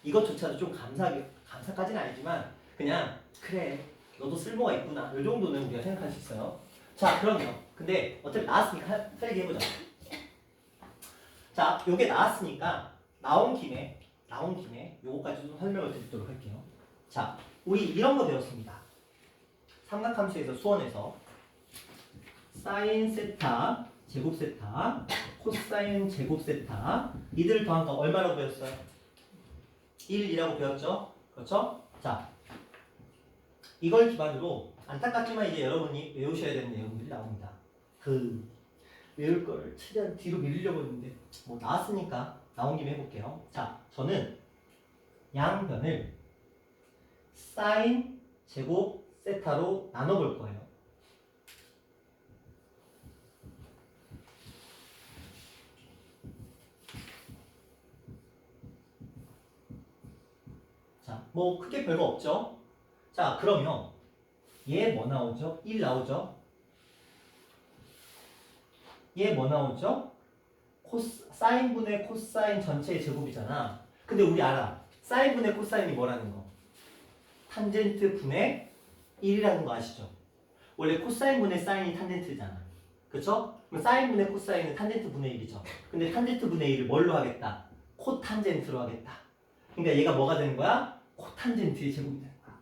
이것조차도 좀 감사까지는 아니지만 그냥 그래 너도 쓸모가 있구나 이 정도는 우리가 생각할 수 있어요. 자 그러면 근데 어차피 나왔으니까 할 얘기 해보자. 자 요게 나왔으니까 나온 김에 요거까지 좀 설명을 드리도록 할게요. 자 우리 이런 거 배웠습니다. 삼각함수에서 수원에서 사인 세타 제곱 세타 코사인 제곱 세타 이들을 더한 거 얼마라고 배웠어요? 1이라고 배웠죠? 그렇죠? 자 이걸 기반으로 안타깝지만 이제 여러분이 외우셔야 되는 내용들이 나옵니다. 외울 거를 최대한 뒤로 밀리려고 했는데 뭐 나왔으니까 나온 김에 해볼게요. 자 저는 양변을 사인 제곱 세타로 나눠볼 거예요. 자, 뭐 크게 별거 없죠? 자, 그러면 얘 뭐 나오죠? 1 나오죠? 얘 뭐 나오죠? 사인분의 코사인 전체의 제곱이잖아. 근데 우리 알아. 사인분의 코사인이 뭐라는 거? 탄젠트 분의 1이라는 거 아시죠? 원래 코사인분의 사인이 탄젠트잖아. 그쵸? 그럼 사인분의 코사인은 탄젠트 분의 1이죠. 근데 탄젠트 분의 1을 뭘로 하겠다? 코탄젠트로 하겠다. 그러니까 얘가 뭐가 되는 거야? 코탄젠트의 제곱이 되는 거야.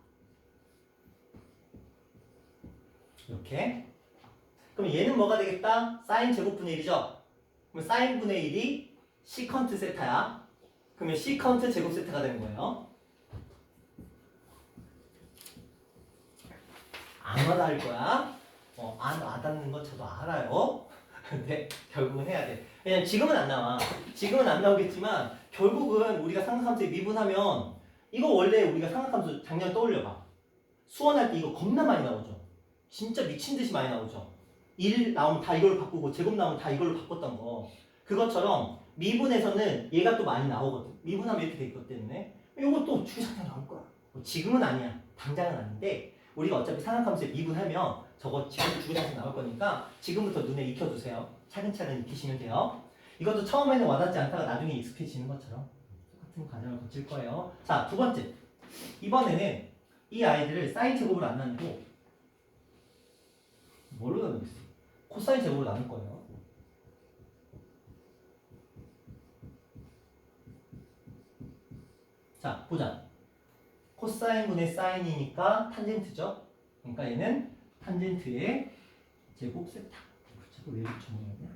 이렇게. 그럼 얘는 뭐가 되겠다? 사인 제곱분의 1이죠? 그럼 사인분의 1이 시컨트 세타야. 그러면 시컨트 제곱 세타가 되는 거예요. 안 와닿을 할 거야. 안 와닿는 건 저도 알아요. 근데 결국은 해야 돼. 왜냐면 지금은 안 나와. 지금은 안 나오겠지만 결국은 우리가 삼각함수에 미분하면 이거 원래 우리가 삼각함수 작년 떠올려봐. 수원할 때 이거 겁나 많이 나오죠. 진짜 미친 듯이 많이 나오죠. 1 나오면 다 이걸로 바꾸고 제곱 나오면 다 이걸로 바꿨던 거. 그것처럼 미분에서는 얘가 또 많이 나오거든. 미분하면 이렇게 돼 있기 때문에 이것도 주기장에 나올 거야. 지금은 아니야. 당장은 아닌데 우리가 어차피 삼각함수에 미분하면 저거 지금 주기장에 나올 거니까 지금부터 눈에 익혀두세요. 차근차근 익히시면 돼요. 이것도 처음에는 와닿지 않다가 나중에 익숙해지는 것처럼 똑같은 과정을 거칠 거예요. 자, 두 번째. 이번에는 이 아이들을 사인 제곱으로 안 나누고 뭘로 나누겠어? 코사인 제곱으로 나눌 거예요. 자, 보자. 코사인분의 사인이니까 탄젠트죠? 그러니까 얘는 탄젠트의 제곱 세타. 자꾸 왜 붙여놓냐?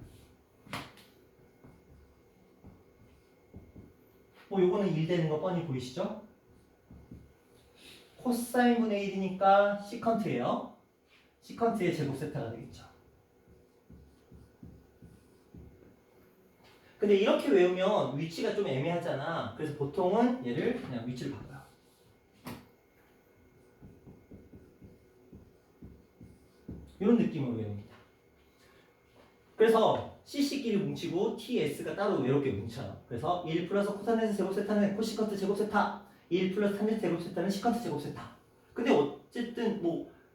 요거는 1 되는 거 뻔히 보이시죠? 코사인분의 1이니까 시컨트예요. 시컨트의 제곱 세타가 되겠죠. 근데 이렇게 외우면 위치가 좀 애매하잖아. 그래서 보통은 얘를 그냥 위치를 바꿔요. 이런 느낌으로 외웁니다. 그래서 CC끼리 뭉치고 TS가 따로 외롭게 뭉쳐요. 그래서 1 플러스 코탄젠트 제곱 세타는 코시컨트 제곱 세타, 1 플러스 탄젠트 제곱 세타는 시컨트 제곱 세타. 근데 어쨌든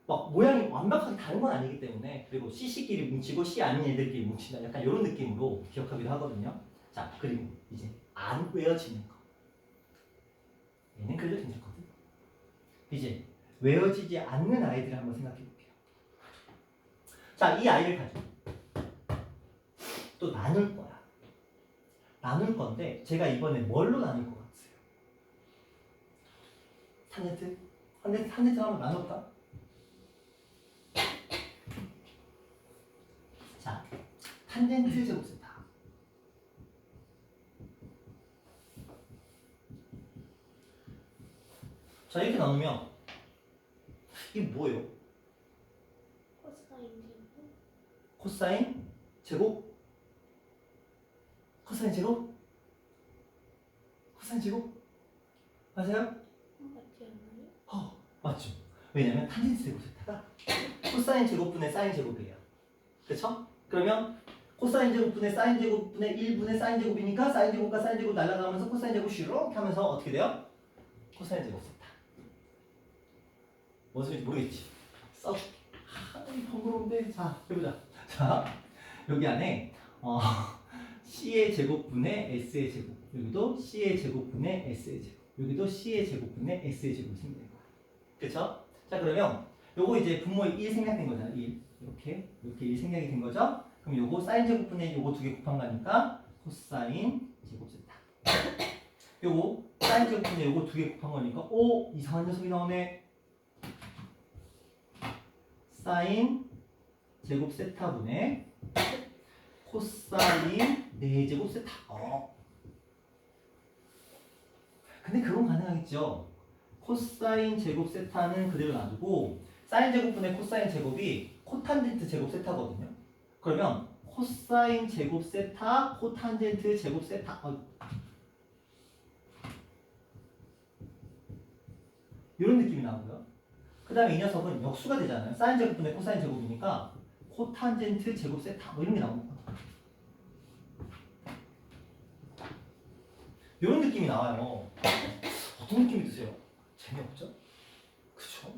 막 모양이 완벽하게 다른 건 아니기 때문에 그리고 CC끼리 뭉치고 C 아닌 애들끼리 뭉친다. 약간 이런 느낌으로 기억하기도 하거든요. 자, 그리고 이제 안 외워지는 거. 얘는 그래도 괜찮거든. 이제 외워지지 않는 아이들을 한번 생각해 볼게요. 자, 이 아이를 가지고 또 나눌 거야. 나눌 건데 제가 이번에 뭘로 나눌 것 같아요? 탄젠트? 탄젠트 한번 나눌까? 자, 탄젠트 제곱 세타. 자, 이렇게 나누면 이게 뭐예요? 코사인 제곱 코사인 제곱 코사인 제곱 맞아요? 맞지 않나요? 맞죠. 왜냐면 탄젠트 제곱 세타가 코사인 제곱분의 사인 제곱이에요. 그렇죠? 그러면 코사인 제곱분의 사인 제곱분의 1분의 사인 제곱이니까 사인 제곱과 사인 제곱 날아가면서 코사인 제곱 이렇게 하면서 어떻게 돼요? 코사인 제곱 세타. 뭔 소리인지 모르겠지? 써줄게. 번거로운데. 자, 해보자. 자, 여기 안에 C의 제곱분의 S의 제곱, 여기도 C의 제곱분의 S의 제곱, 여기도 C의 제곱분의 S의 제곱이 생기는 거야. 그쵸? 자, 그러면 요거 이제 분모에 1 생략된 거잖아. 1. 이렇게 1 생략이 된 거죠? 그럼 요거 사인 제곱분의 요거 두 개 곱한 거니까 코사인 제곱 세타. 요거 사인 제곱분의 요거 두 개 곱한 거니까 오! 이상한 녀석이 나오네. 사인 제곱 세타분의 코사인 4제곱 세타. 근데 그건 가능하겠죠. 코사인 제곱 세타는 그대로 놔두고 사인 제곱분의 코사인 제곱이 코탄젠트 제곱 세타거든요. 그러면 코사인 제곱 세타 코탄젠트 제곱 세타 이런 느낌이 나오고요. 그 다음에 이 녀석은 역수가 되잖아요. 사인 제곱분의 코사인 제곱이니까 코탄젠트 제곱 세타 뭐 이런 게 나옵니다. 이런 느낌이 나와요. 어떤 느낌이 드세요? 재미없죠? 그쵸?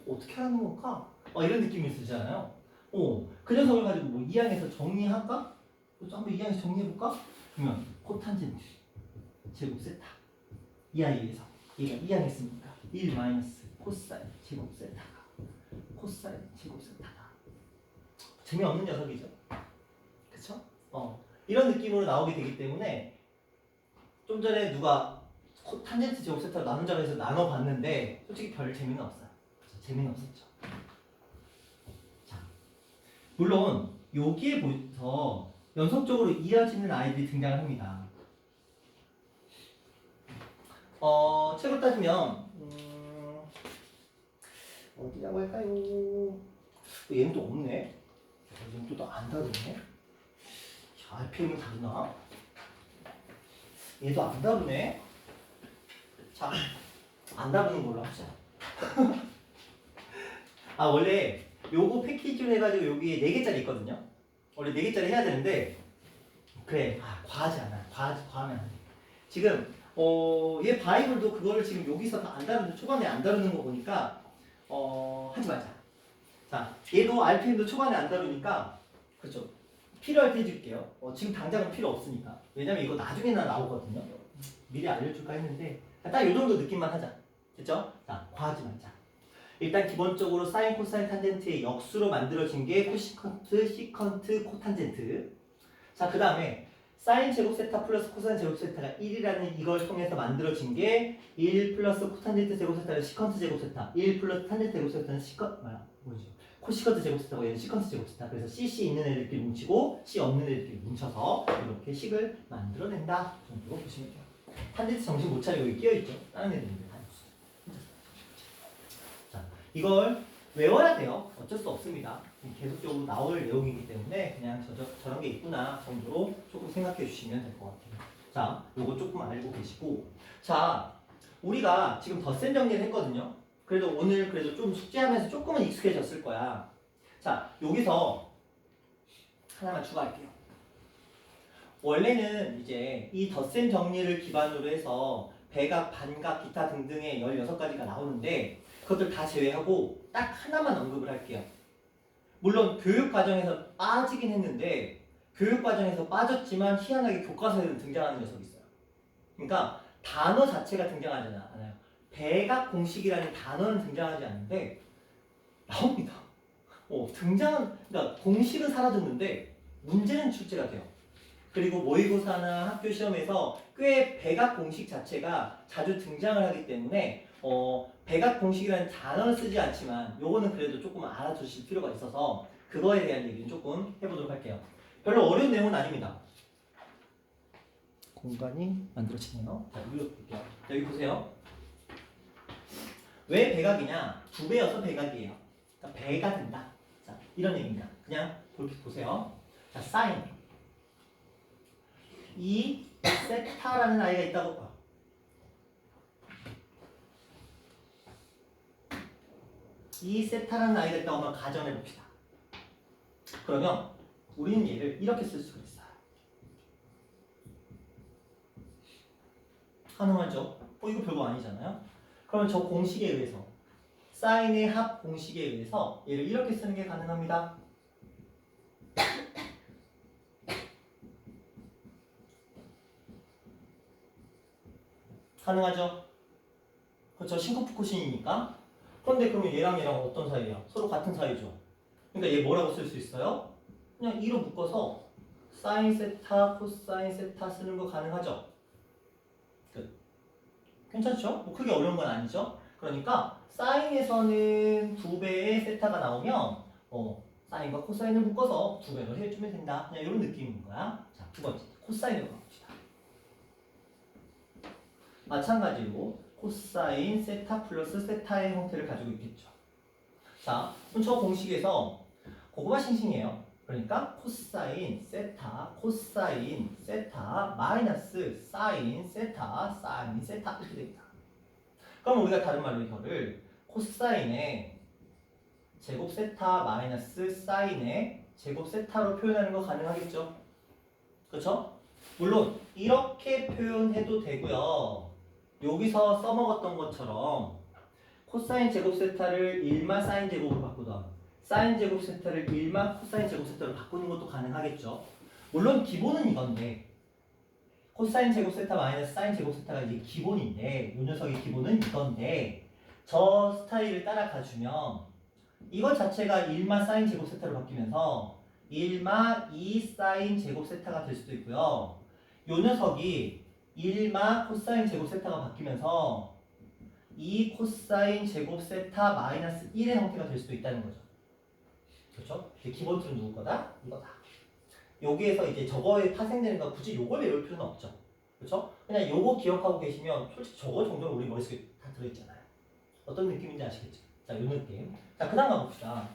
어떻게 하는 걸까? 이런 느낌이 들잖아요. 그 녀석을 가지고 뭐 2항에서 정리할까? 한번 2항에서 정리해볼까? 그러면 코탄젠트 제곱 세타 이 아이에서 얘가 2항 했으니까 1 마이너스 코사인 제곱 세타가 코사인 제곱 세타다. 재미없는 녀석이죠. 그쵸? 이런 느낌으로 나오게 되기 때문에 좀 전에 누가 탄젠트 제곱 세타를 나눈 점에서 나눠봤는데 솔직히 별 재미는 없어요. 재미는 없었죠. 자, 물론 여기에 보여서 연속적으로 이어지는 아이들이 등장을 합니다. 책으로 따지면 어디라고 할까요? 얘는 또 없네. 얘는 또 안 다르네. RPM은 다르나? 얘도 안 다르네. 자, 안 다루는 걸로 하자. 원래 요거 패키지로 해가지고 여기에 4개짜리 있거든요. 원래 4개짜리 해야 되는데 그래, 과하지 않아. 과하면 안 돼. 지금 얘 바이블도 그거를 지금 여기서 안 다루는데 초반에 안 다루는 거 보니까 하지 말자. 자, 얘도 RPM도 초반에 안 다루니까 그렇죠. 필요할 때 해줄게요. 지금 당장은 필요 없으니까. 왜냐면 이거 나중에나 나오거든요. 미리 알려줄까 했는데 딱 요 정도 느낌만 하자. 됐죠? 자, 과하지 말자. 일단 기본적으로 사인, 코사인, 탄젠트의 역수로 만들어진 게 코시컨트, 시컨트, 코탄젠트. 자, 그 다음에 사인 제곱 세타 플러스 코사인 제곱 세타가 1이라는 이걸 통해서 만들어진 게 1 플러스 코탄젠트 제곱 세타는 시컨트 제곱 세타, 1 플러스 탄젠트 제곱 세타는 뭐지? 코시컨트 제곱 세타고 얘는 시컨트 제곱 세타. 그래서 CC 있는 애들끼리 뭉치고 C 없는 애들끼리 뭉쳐서 이렇게 식을 만들어낸다 정도로 보시면 돼요. 탄젠트 정신 못 차리고 여기 끼어있죠. 다른 애들인데 다 없어요. 자, 이걸 외워야 돼요. 어쩔 수 없습니다. 계속적으로 나올 내용이기 때문에 그냥 저런 게 있구나 정도로 조금 생각해 주시면 될 것 같아요. 자, 요거 조금 알고 계시고, 자, 우리가 지금 덧셈 정리를 했거든요. 그래도 오늘 그래도 좀 숙제하면서 조금은 익숙해졌을 거야. 자, 여기서 하나만 추가할게요. 원래는 이제 이 덧셈 정리를 기반으로 해서 배각, 반각, 기타 등등의 16가지가 나오는데 그것들 다 제외하고 딱 하나만 언급을 할게요. 물론 교육 과정에서 빠지긴 했는데 교육 과정에서 빠졌지만 희한하게 교과서에는 등장하는 녀석이 있어요. 그러니까 단어 자체가 등장하지 않아요. 배각 공식이라는 단어는 등장하지 않는데 나옵니다. 그러니까 공식은 사라졌는데 문제는 출제가 돼요. 그리고 모의고사나 학교 시험에서 꽤 배각 공식 자체가 자주 등장을 하기 때문에 배각 공식이라는 단어는 쓰지 않지만 요거는 그래도 조금 알아두실 필요가 있어서 그거에 대한 얘기는 조금 해보도록 할게요. 별로 어려운 내용은 아닙니다. 공간이 만들어지네요. 자, 여기로 볼게요. 자, 여기 보세요. 왜 배각이냐? 2배여서 배각이에요. 그러니까 배가 된다. 자, 이런 얘기입니다. 그냥 그렇게 보세요. 자, 사인. 이 세타라는 아이가 있다고 봐. 이 세타라는 아이가 있다고 한번 가정해 봅시다. 그러면 우리는 얘를 이렇게 쓸 수가 있어요. 가능하죠? 이거 별거 아니잖아요. 그러면 저 공식에 의해서 사인의 합 공식에 의해서 얘를 이렇게 쓰는 게 가능합니다. 가능하죠? 그렇죠. 신코프 코신이니까. 그런데 그러면 얘랑 얘랑 어떤 사이야? 서로 같은 사이죠. 그러니까 얘 뭐라고 쓸 수 있어요? 그냥 2로 묶어서 사인 세타, 코사인 세타 쓰는 거 가능하죠? 끝. 괜찮죠? 뭐 크게 어려운 건 아니죠? 그러니까 사인에서는 2배의 세타가 나오면 사인과 코사인을 묶어서 2배로 해주면 된다. 그냥 이런 느낌인 거야. 자, 두 번째 코사인으로 가봅시다. 마찬가지로 코사인 세타 플러스 세타의 형태를 가지고 있겠죠. 자, 그럼 저 공식에서 그거가 싱싱해요. 그러니까 코사인 세타, 코사인 세타, 마이너스 사인 세타, 사인 세타 이렇게 됩니다. 그럼 우리가 다른 말로 이거를 코사인의 제곱 세타 마이너스 사인의 제곱 세타로 표현하는 거 가능하겠죠? 그렇죠? 물론 이렇게 표현해도 되고요. 여기서 써먹었던 것처럼 코사인 제곱 세타를 1마 사인 제곱으로 바꾸던 사인 제곱 세타를 1마 코사인 제곱 세타로 바꾸는 것도 가능하겠죠. 물론 기본은 이건데 코사인 제곱 세타 마이너스 사인 제곱 세타가 이제 기본인데 이 녀석의 기본은 이건데 저 스타일을 따라가주면 이것 자체가 1마 사인 제곱 세타로 바뀌면서 1마 2 사인 제곱 세타가 될 수도 있고요. 이 녀석이 1마 코사인 제곱 세타가 바뀌면서 2 코사인 제곱 세타 마이너스 1의 형태가 될 수도 있다는 거죠. 그렇죠? 기본 틀은 누구 거다? 이거다. 여기에서 이제 저거에 파생되는 거 굳이 요걸 외울 필요는 없죠. 그렇죠? 그냥 요거 기억하고 계시면 솔직히 저거 정도는 우리 머릿속에 다 들어있잖아요. 어떤 느낌인지 아시겠죠? 자, 요 느낌. 자, 그 다음 가봅시다.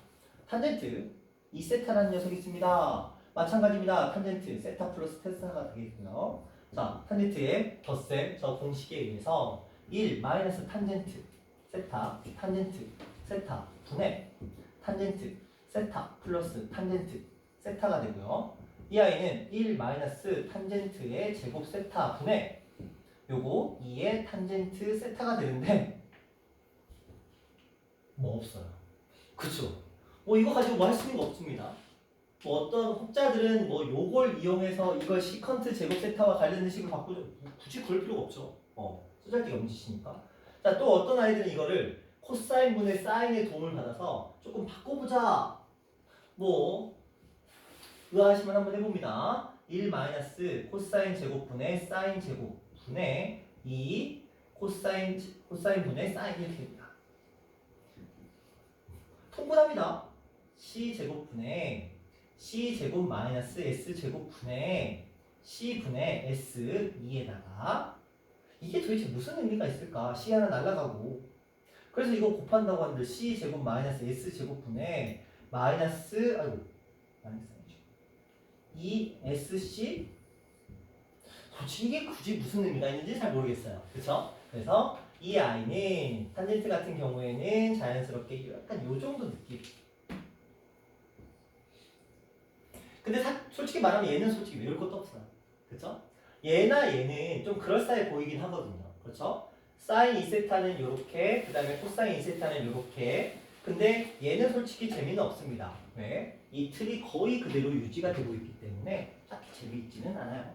탄젠트 2세타라는 녀석이 있습니다. 마찬가지입니다. 탄젠트 세타 플러스 테스타가 되겠고요. 자, 탄젠트의 덧셈 저 공식에 의해서 1 마이너스 탄젠트 세타 탄젠트 세타 분의 탄젠트 세타 플러스 탄젠트 세타가 되고요. 이 아이는 1 마이너스 탄젠트의 제곱 세타 분의 요거 2의 탄젠트 세타가 되는데 뭐 없어요. 그쵸? 뭐 이거 가지고 뭐 할 수 있는 거 없습니다. 뭐 어떤 혹자들은 뭐 요걸 이용해서 이걸 시컨트 제곱 세타와 관련된 식으로 바꾸죠. 굳이 그럴 필요가 없죠. 쓰잘데기 없는 짓이니까. 자, 또 어떤 아이들은 이거를 코사인 분의 사인의 도움을 받아서 조금 바꿔보자. 뭐 의아하시면 한번 해봅니다. 1 마이너스 코사인 제곱분의 사인 제곱분의 2 코사인 분의 사인 이렇게 됩니다. 통분합니다. c 제곱분의 c 제곱 마이너스 s 제곱분의 c 분의 s 2에다가 이게 도대체 무슨 의미가 있을까? c 하나 날라가고 그래서 이거 곱한다고 하는데 c 제곱 마이너스 s 제곱분의 마이너스 마이너스 2sc 솔직히 이게 굳이 무슨 의미가 있는지 잘 모르겠어요. 그쵸? 그래서 이 아이는 탄젠트 같은 경우에는 자연스럽게 약간 요 정도 느낌. 근데 솔직히 말하면 얘는 솔직히 외울 것도 없어요. 그쵸? 얘나 얘는 좀 그럴싸해 보이긴 하거든요. 그렇죠? 사인 2세타는 요렇게, 그 다음에 코사인 2세타는 요렇게. 근데 얘는 솔직히 재미는 없습니다. 왜? 이 틀이 거의 그대로 유지가 되고 있기 때문에 딱히 재미있지는 않아요.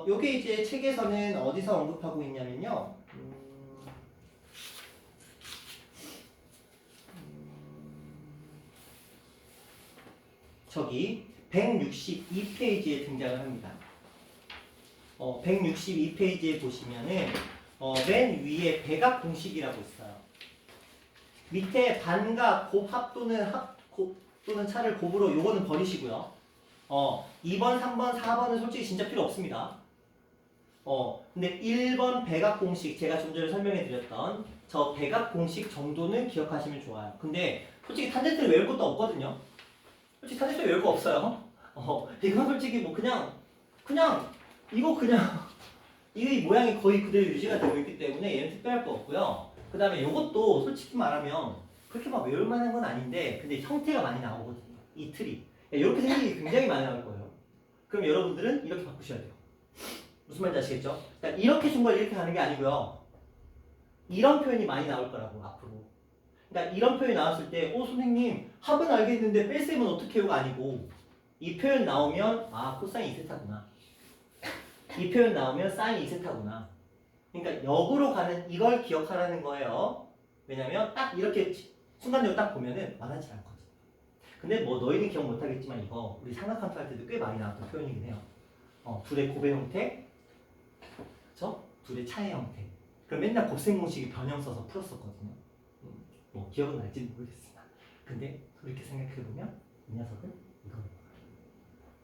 요게 이제 책에서는 어디서 언급하고 있냐면요. 저기 162페이지에 등장을 합니다. 162페이지에 보시면은 맨 위에 배각 공식이라고 있어요. 밑에 반각, 곱합 또는 또는 차를 곱으로 요거는 버리시고요. 2번, 3번, 4번은 솔직히 진짜 필요 없습니다. 근데 1번 배각 공식 제가 좀 전에 설명해 드렸던 저 배각 공식 정도는 기억하시면 좋아요. 근데 솔직히 탄젠트를 외울 것도 없거든요. 솔직히 사실 별거 없어요. 이건 솔직히 뭐 그냥 이거 그냥 이 모양이 거의 그대로 유지가 되고 있기 때문에 얘는 특별할 거 없고요. 그 다음에 이것도 솔직히 말하면 그렇게 막 외울 만한 건 아닌데 근데 형태가 많이 나오거든요. 이 틀이. 이렇게 생긴 게 굉장히 많이 나올 거예요. 그럼 여러분들은 이렇게 바꾸셔야 돼요. 무슨 말인지 아시겠죠? 그러니까 이렇게 준 걸 이렇게 가는 게 아니고요. 이런 표현이 많이 나올 거라고 앞으로. 그러니까 이런 표현이 나왔을 때 선생님 합은 알겠는데 뺄셈은 어떻게 해요가 아니고 이 표현 나오면 코사인 2세타구나. 이 표현 나오면 사인 2세타구나. 그러니까 역으로 가는 이걸 기억하라는 거예요. 왜냐면 딱 이렇게 순간적으로 딱 보면은 와닿지 않거든. 근데 뭐 너희는 기억 못하겠지만 이거 우리 삼각함수 할 때도 꽤 많이 나왔던 표현이긴 해요. 둘의 곱의 형태, 그쵸? 둘의 차의 형태. 그럼 맨날 곱셈 공식이 변형 써서 풀었었거든요. 뭐 기억은 날지는 모르겠으나. 근데 그렇게 생각해보면 이 녀석은 이거예요.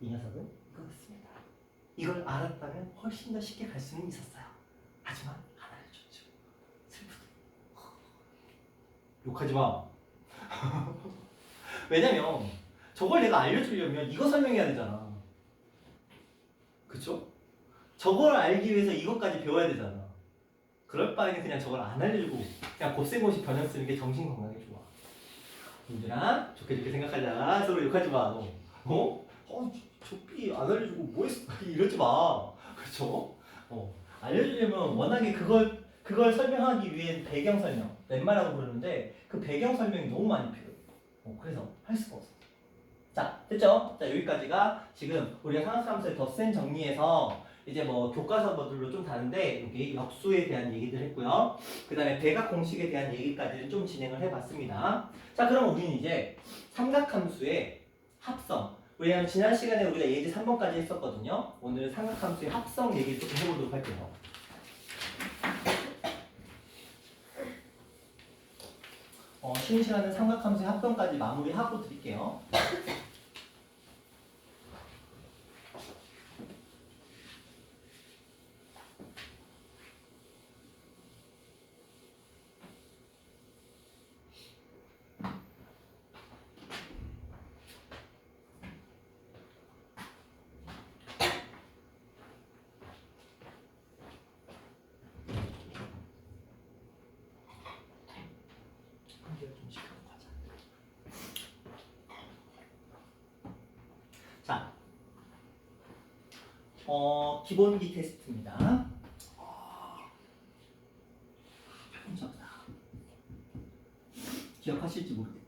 이 녀석은 이거였습니다. 이걸 알았다면 훨씬 더 쉽게 갈 수는 있었어요. 하지만 안 알려줬죠. 슬프다. 욕하지 마. 왜냐면 저걸 내가 알려주려면 이거 설명해야 되잖아. 그쵸? 저걸 알기 위해서 이것까지 배워야 되잖아. 그럴 바에는 그냥 저걸 안 알려주고 그냥 곱셈공식 변형 쓰는 게 정신 건강에 좋아. 얘들아 좋게 생각하자. 서로 욕하지 마. 조삐 안 알려주고 뭐 했어? 이러지 마. 그쵸? 알려주려면 워낙에 그걸 설명하기 위해 배경 설명, lem마라고 부르는데 그 배경 설명이 너무 많이 필요해. 그래서 할 수가 없어. 자, 됐죠? 자, 여기까지가 지금 우리가 상학함수의 덧셈 정리해서 이제 뭐 교과서들로 좀 다른데 여기 역수에 대한 얘기들 했고요. 그 다음에 대각 공식에 대한 얘기까지는 좀 진행을 해봤습니다. 자, 그럼 우리는 이제 삼각함수의 합성. 우리는 지난 시간에 우리가 예제 3번까지 했었거든요. 오늘 삼각함수의 합성 얘기를 조금 해보도록 할게요. 쉬는 시간은 삼각함수의 합성까지 마무리하고 드릴게요. 자, 기본기 테스트입니다. 적다. 기억하실지 모르겠다.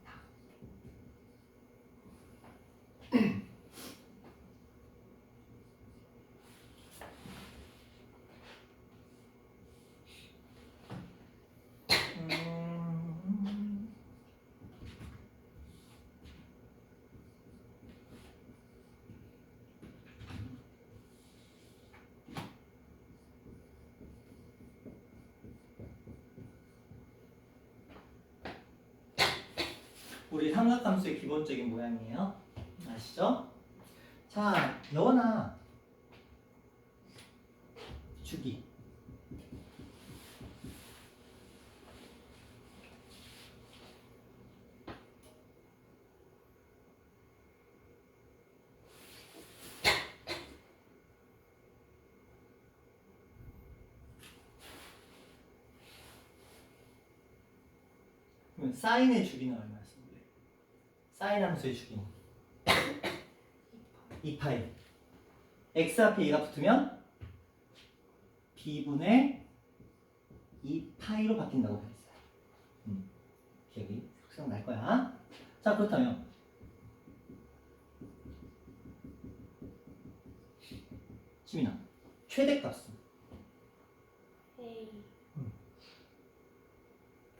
우리 삼각함수의 기본적인 모양이에요. 아시죠? 자, 여나 주기. 그러면 사인의 주기는 얼마였어? 사인 함수의 주기는 2파이. x 앞에 2가 붙으면 b분의 2파이로 바뀐다고 했어요. 기억이 생각날 거야. 자, 그렇다면 지민아, 최대값은? A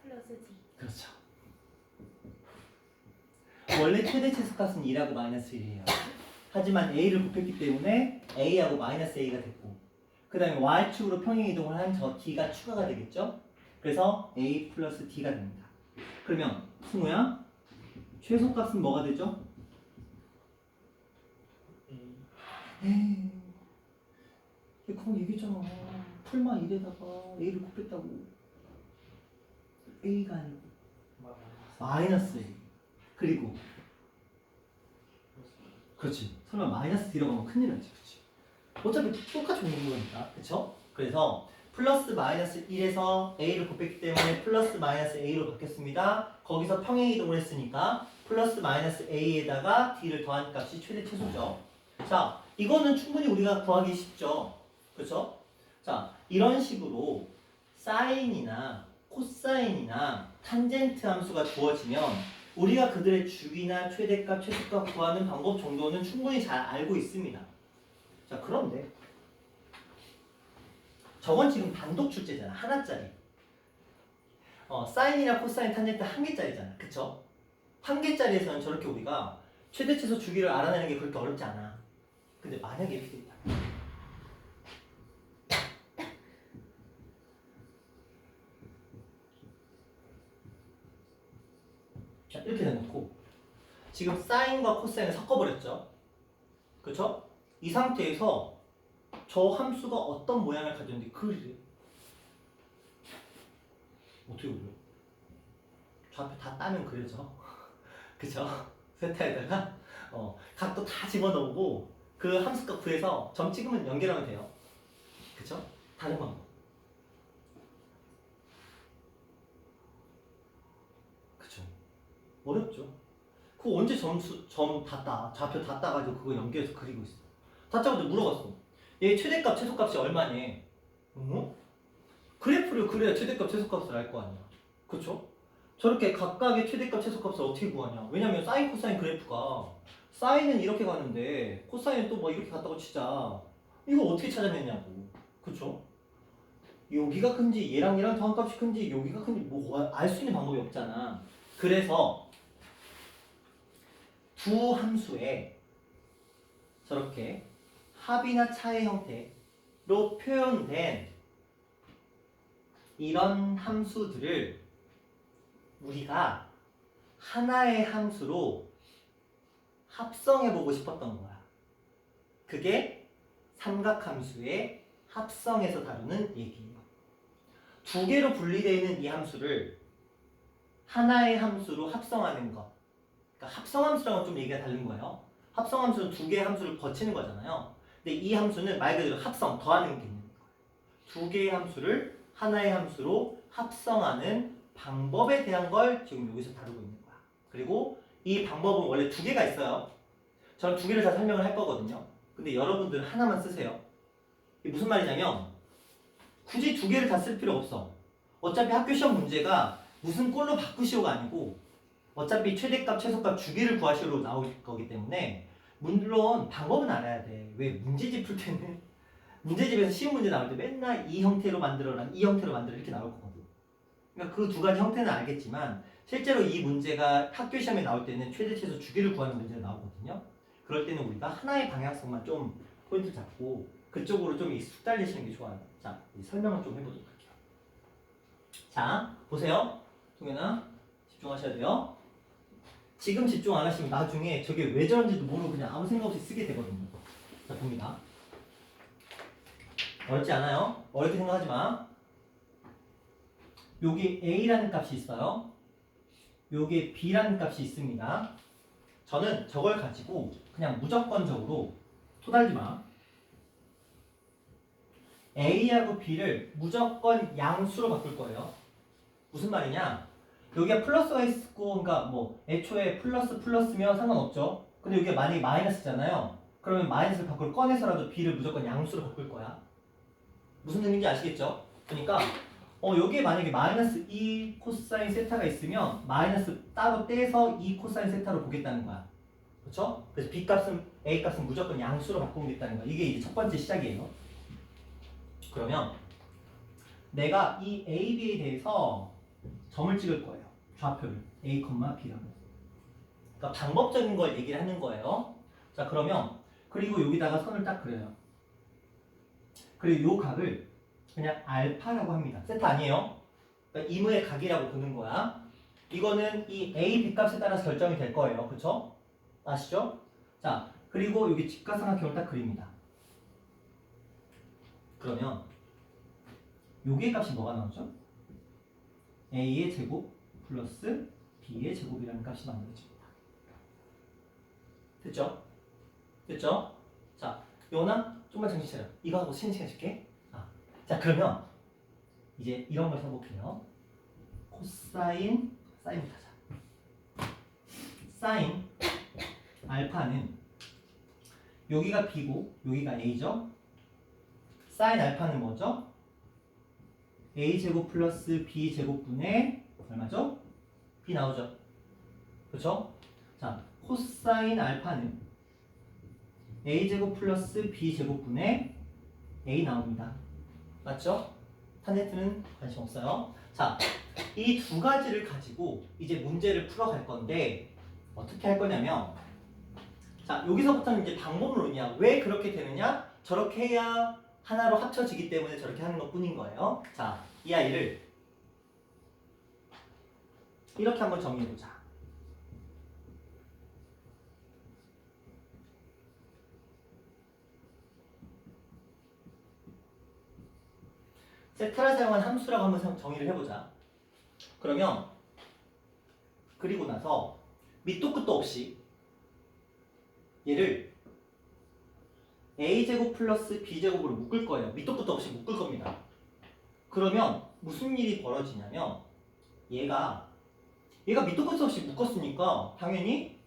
플러스 D. 그렇죠. 원래 최대 최소값은 2라고 마이너스 1이에요. 하지만 a를 곱했기 때문에 a하고 마이너스 a가 됐고 그 다음에 y축으로 평행 이동을 한 저 d가 추가가 되겠죠? 그래서 a 플러스 d가 됩니다. 그러면 승우야, 최소값은 뭐가 되죠? 에이, 그럼 얘기했잖아. 풀마 1에다가 a를 곱했다고. a가 아니고 마이너스 a. 그리고 그렇지. 설마 마이너스 들어가면 큰일 나지. 그렇지. 어차피 똑같이 오는 거니까. 그렇죠? 그래서 플러스 마이너스 1에서 a를 곱했기 때문에 플러스 마이너스 a로 바뀌었습니다. 거기서 평행 이동을 했으니까 플러스 마이너스 a에다가 d를 더한 값이 최대 최소죠. 자, 이거는 충분히 우리가 구하기 쉽죠. 그렇죠? 자, 이런 식으로 사인이나 코사인이나 탄젠트 함수가 주어지면 우리가 그들의 주기나 최대값, 최소값 구하는 방법 정도는 충분히 잘 알고 있습니다. 자, 그런데 저건 지금 단독 출제잖아. 하나짜리. 사인이나 코사인, 탄젠트 한 개짜리잖아. 그쵸? 한 개짜리에서는 저렇게 우리가 최대, 최소, 주기를 알아내는 게 그렇게 어렵지 않아. 근데 만약에 이렇게 있다. 자, 이렇게 해놓고 지금 사인과 코사인을 섞어버렸죠. 그쵸? 이 상태에서 저 함수가 어떤 모양을 가졌는지 그리래. 어떻게 그려? 좌표 다 따면 그려져. 그쵸? 세타에다가 각도 다 집어넣고 그 함수값 구해서 점 찍으면 연결하면 돼요. 그쵸? 다른 방법. 그쵸? 어렵죠? 그거 언제 점 다 따, 좌표 다 따가지고 그거 연결해서 그리고 있어. 다짜고도 물어봤어. 얘 최대값, 최소값이 얼마니? 그래프를 그려야 최대값, 최소값을 알 거 아니야. 그쵸? 저렇게 각각의 최대값, 최소값을 어떻게 구하냐? 왜냐면 사인, 코사인 그래프가 사인은 이렇게 가는데 코사인은 또 뭐 이렇게 갔다고 치자. 이거 어떻게 찾아냈냐고. 그쵸? 여기가 큰지 얘랑 얘랑 더한 값이 큰지 여기가 큰지 뭐 알 수 있는 방법이 없잖아. 그래서 두 함수에 저렇게 합이나 차의 형태로 표현된 이런 함수들을 우리가 하나의 함수로 합성해보고 싶었던 거야. 그게 삼각함수의 합성에서 다루는 얘기예요. 두 개로 분리되어 있는 이 함수를 하나의 함수로 합성하는 것. 그러니까 합성함수랑은 좀 얘기가 다른 거예요. 합성함수는 두 개의 함수를 거치는 거잖아요. 근데 이 함수는 말 그대로 합성, 더하는 게 있는 거예요. 두 개의 함수를 하나의 함수로 합성하는 방법에 대한 걸 지금 여기서 다루고 있는 거야. 그리고 이 방법은 원래 두 개가 있어요. 저는 두 개를 다 설명을 할 거거든요. 근데 여러분들은 하나만 쓰세요. 이게 무슨 말이냐면 굳이 두 개를 다 쓸 필요 없어. 어차피 학교 시험 문제가 무슨 꼴로 바꾸시오가 아니고 어차피 최대값, 최소값, 주기를 구하시오로 나올 거기 때문에 물론 방법은 알아야 돼. 왜 문제집 풀 때는 문제집에서 쉬운 문제 나올 때 맨날 이 형태로 만들어라, 이 형태로 만들어 이렇게 나올 거거든. 그러니까 그 두 가지 형태는 알겠지만 실제로 이 문제가 학교 시험에 나올 때는 최대, 최소, 주기를 구하는 문제가 나오거든요. 그럴 때는 우리가 하나의 방향성만 좀 포인트 잡고 그쪽으로 좀 익숙 달리시는 게 좋아요. 자, 설명을 좀 해보도록 할게요. 자, 보세요. 동현아, 집중하셔야 돼요. 지금 집중 안 하시면 나중에 저게 왜 저런지도 모르고 그냥 아무 생각 없이 쓰게 되거든요. 자, 봅니다. 어렵지 않아요? 어렵게 생각하지 마. 여기 A라는 값이 있어요. 여기 B라는 값이 있습니다. 저는 저걸 가지고 그냥 무조건적으로 토달지 마. A하고 B를 무조건 양수로 바꿀 거예요. 무슨 말이냐? 여기가 플러스가 있고, 그러니까 뭐 애초에 플러스면 상관없죠. 근데 여기가 만약에 마이너스잖아요. 그러면 마이너스를 밖으로 꺼내서라도 B를 무조건 양수로 바꿀 거야. 무슨 의미인지 아시겠죠? 그러니까 여기에 만약에 마이너스 2 코사인 세타가 있으면 마이너스 따로 떼서 2 코사인 세타로 보겠다는 거야. 그렇죠? 그래서 B 값은 A 값은 무조건 양수로 바꾸겠다는 거야. 이게 이제 첫 번째 시작이에요. 그러면 내가 이 A, B에 대해서 점을 찍을 거예요. 좌표를 A, B라고. 그러니까 방법적인 걸 얘기를 하는 거예요. 자, 그러면 그리고 여기다가 선을 딱 그려요. 그리고 요 각을 그냥 알파라고 합니다. 세타 아니에요. 그러니까 이무의 각이라고 보는 거야. 이거는 이 A, B 값에 따라서 결정이 될 거예요. 그쵸? 아시죠? 자, 그리고 여기 직각삼각형을 딱 그립니다. 그러면 요게 값이 뭐가 나오죠? A의 제곱 플러스 B의 제곱이라는 값이 만들어집니다. 됐죠? 됐죠? 자, 요나 좀만 정신 차려. 이거 하고 쉬는 시간 줄게. 자, 그러면 이제 이런 걸 써볼게요. 사인부터 하자. 사인 알파는 여기가 B고 여기가 A죠? 사인 알파는 뭐죠? A제곱 플러스 B제곱분의 얼마죠? B 나오죠? 그렇죠? 자, 코사인 알파는 A제곱 플러스 B제곱분의 A 나옵니다. 맞죠? 탄젠트는 관심 없어요. 자, 이 두 가지를 가지고 이제 문제를 풀어갈 건데 어떻게 할 거냐면 자, 여기서부터는 이제 방법론이야. 왜 그렇게 되느냐? 저렇게 해야 하나로 합쳐지기 때문에 저렇게 하는 것 뿐인 거예요. 자, 이 아이를 이렇게 한번 정리해보자. 세타를 사용한 함수라고 한번 정의를 해보자. 그러면 그리고 나서 밑도 끝도 없이 얘를 A제곱 플러스 B제곱으로 묶을 거예요. 밑도 끝도 없이 묶을 겁니다. 그러면 무슨 일이 벌어지냐면 얘가 밑도 끝도 없이 묶었으니까 당연히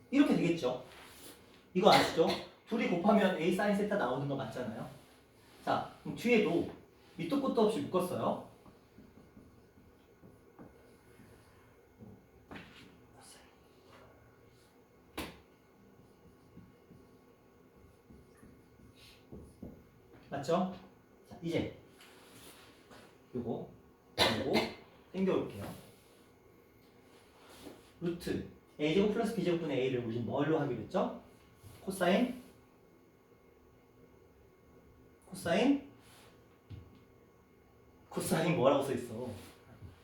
이렇게 되겠죠. 이거 아시죠? 둘이 곱하면 A 사인 세타 나오는 거 맞잖아요. 자, 그럼 뒤에도 밑도 끝도 없이 묶었어요. 맞죠? 자, 이제 요거 당겨올게요. 루트 A제곱 플러스 B제곱분의 A를 우리 뭘로 하기로 했죠? 코사인 뭐라고 써있어?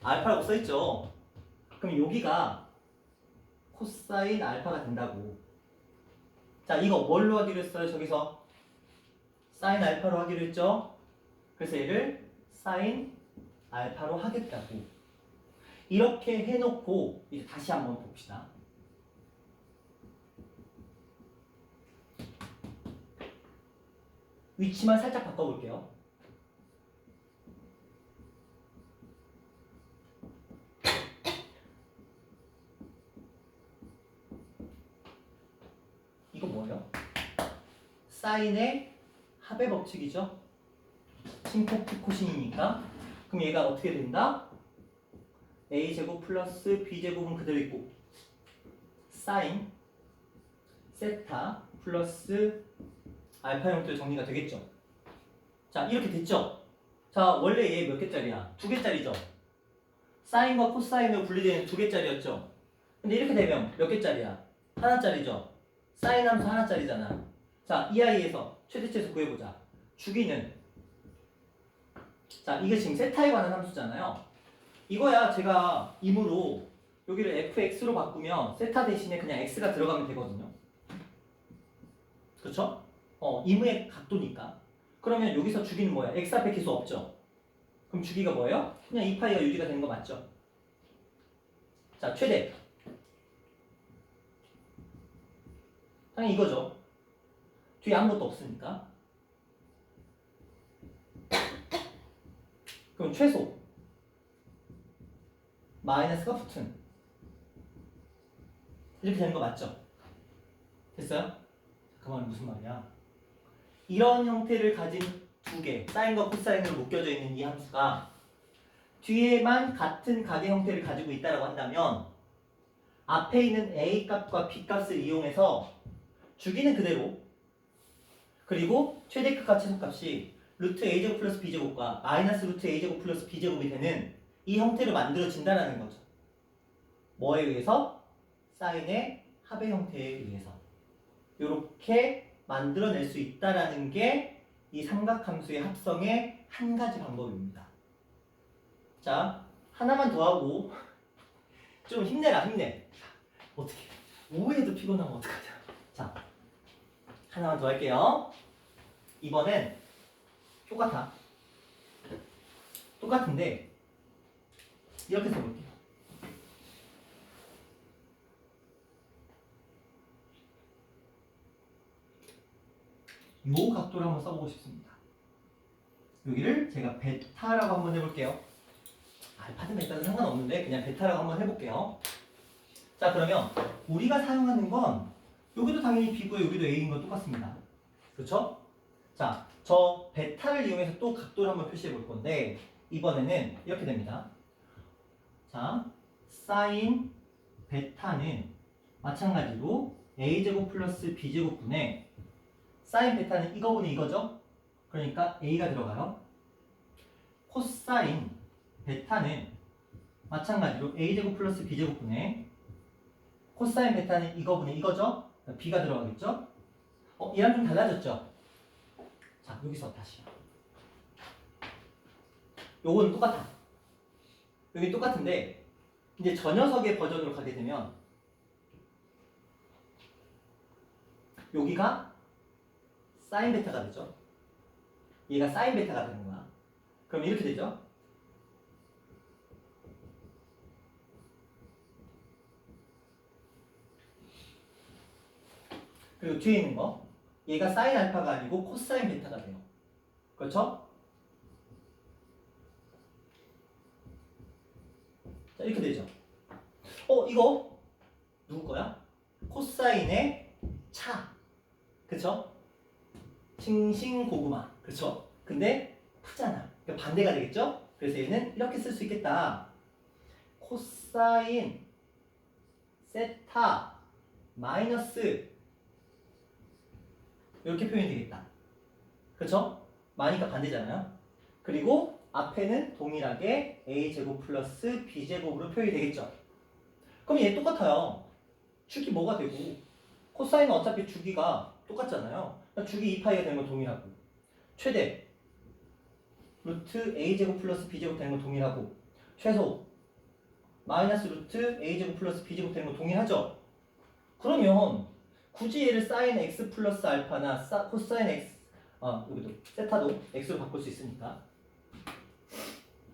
알파라고 써있죠? 그럼 여기가 코사인 알파가 된다고. 자, 이거 뭘로 하기로 했어요? 저기서 사인 알파로 하기로 했죠? 그래서 얘를 사인 알파로 하겠다고. 이렇게 해놓고 이제 다시 한번 봅시다. 위치만 살짝 바꿔볼게요. 이거 뭐예요? 사인의 합의 법칙이죠? 신코트 코신이니까. 그럼 얘가 어떻게 된다? A제곱 플러스 B제곱은 그대로 있고 사인 세타 플러스 알파 형태로 정리가 되겠죠? 자, 이렇게 됐죠? 자, 원래 얘 몇 개짜리야? 2개짜리죠? 사인과 코사인으로 분리되는 2개짜리였죠? 근데 이렇게 되면 몇 개짜리야? 하나짜리죠? 사인 함수 하나짜리잖아. 자, 이 아이에서 최대치에서 구해보자. 주기는 자, 이게 지금 세타에 관한 함수잖아요. 이거야 제가 임으로 여기를 fx로 바꾸면 세타 대신에 그냥 x가 들어가면 되거든요. 그렇죠? 임의 각도니까. 그러면 여기서 주기는 뭐야? x 앞에 계수 없죠? 그럼 주기가 뭐예요? 그냥 2파이가 유지가 되는 거 맞죠? 자, 최대. 당연히 이거죠. 뒤에 아무것도 없으니까. 그럼 최소. 마이너스가 붙은. 이렇게 되는 거 맞죠? 됐어요? 그 말은 무슨 말이야? 이런 형태를 가진 두 개, 사인과 코사인으로 묶여져 있는 이 함수가 뒤에만 같은 가계 형태를 가지고 있다고 한다면 앞에 있는 A 값과 B 값을 이용해서 주기는 그대로 그리고 최대값과 최소값이 루트 A제곱 플러스 B제곱과 마이너스 루트 A제곱 플러스 B제곱이 되는 이 형태로 만들어진다는 거죠. 뭐에 의해서? 사인의 합의 형태에 의해서 이렇게 만들어낼 수 있다는 게 이 삼각함수의 합성의 한 가지 방법입니다. 자, 하나만 더 하고 좀 힘내라, 힘내. 어떻게 오후에도 피곤하면 어떡하냐. 자, 하나만 더 할게요. 이번엔 똑같은데 이렇게 써볼게요. 요 각도를 한번 써보고 싶습니다. 여기를 제가 베타라고 한번 해볼게요. 알파든 베타든 상관없는데 그냥 베타라고 한번 해볼게요. 자, 그러면 우리가 사용하는 건 여기도 당연히 B고 여기도 A인 건 똑같습니다. 그렇죠? 자, 저 베타를 이용해서 또 각도를 한번 표시해 볼 건데 이번에는 이렇게 됩니다. 자, 사인 베타는 마찬가지로 A제곱 플러스 B제곱 분의 사인 베타는 이거분의 이거죠? 그러니까 A가 들어가요. 코사인 베타는 마찬가지로 A제곱 플러스 B제곱 분의 코사인 베타는 이거분의 이거죠? B가 들어가겠죠? 얘랑 좀 달라졌죠? 자, 여기서 다시 요거는 똑같아. 여기 똑같은데 이제 저 녀석의 버전으로 가게 되면 여기가 사인 베타가 되죠. 얘가 사인 베타가 되는 거야. 그럼 이렇게 되죠. 그리고 뒤에 있는 거 얘가 사인 알파가 아니고 코사인 베타가 돼요. 그렇죠? 자, 이렇게 되죠. 이거 누구 거야? 코사인의 차. 그쵸? 싱싱고구마. 그쵸? 근데 푸잖아. 그러니까 반대가 되겠죠? 그래서 얘는 이렇게 쓸 수 있겠다. 코사인 세타 마이너스 이렇게 표현이 되겠다. 그쵸? 마니까 반대잖아요. 그리고 앞에는 동일하게 a제곱 플러스 b제곱으로 표현이 되겠죠. 그럼 얘 똑같아요. 축이 뭐가 되고 코사인은 어차피 주기가 똑같잖아요. 주기 2파이가 되는 건 동일하고 최대 루트 a제곱 플러스 b제곱 되는 건 동일하고 최소 마이너스 루트 a제곱 플러스 b제곱 되는 건 동일하죠. 그러면 굳이 얘를 사인 x 플러스 알파나 코사인 x 여기도 세타도 x로 바꿀 수 있으니까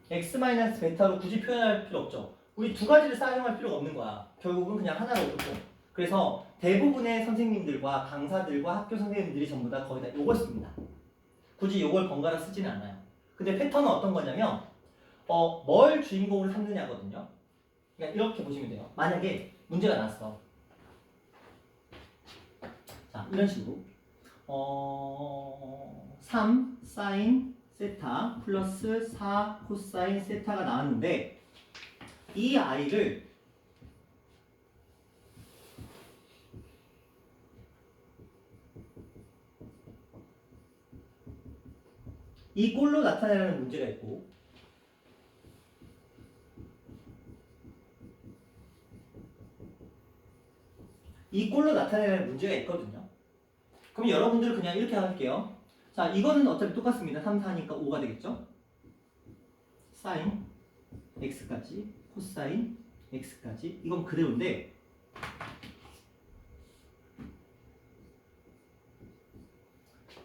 x 마이너스 베타로 굳이 표현할 필요 없죠. 우리 두 가지를 사용할 필요가 없는 거야. 결국은 그냥 하나로 두고. 그래서 대부분의 선생님들과 강사들과 학교 선생님들이 전부 다 거의 다 요걸 씁니다. 굳이 요걸 번갈아 쓰지는 않아요. 근데 패턴은 어떤 거냐면 뭘 주인공으로 삼느냐거든요. 그러니까 이렇게 보시면 돼요. 만약에 문제가 나왔어. 자, 이런 식으로 3 사인 세타 플러스 4 코사인 세타가 나왔는데 이 아이를 이 꼴로 나타내라는 문제가 있고 이 꼴로 나타내라는 문제가 있거든요. 그럼 여러분들은 그냥 이렇게 할게요. 자, 이거는 어차피 똑같습니다. 3, 4니까 5가 되겠죠? 사인 x까지 코사인 x까지 이건 그대로인데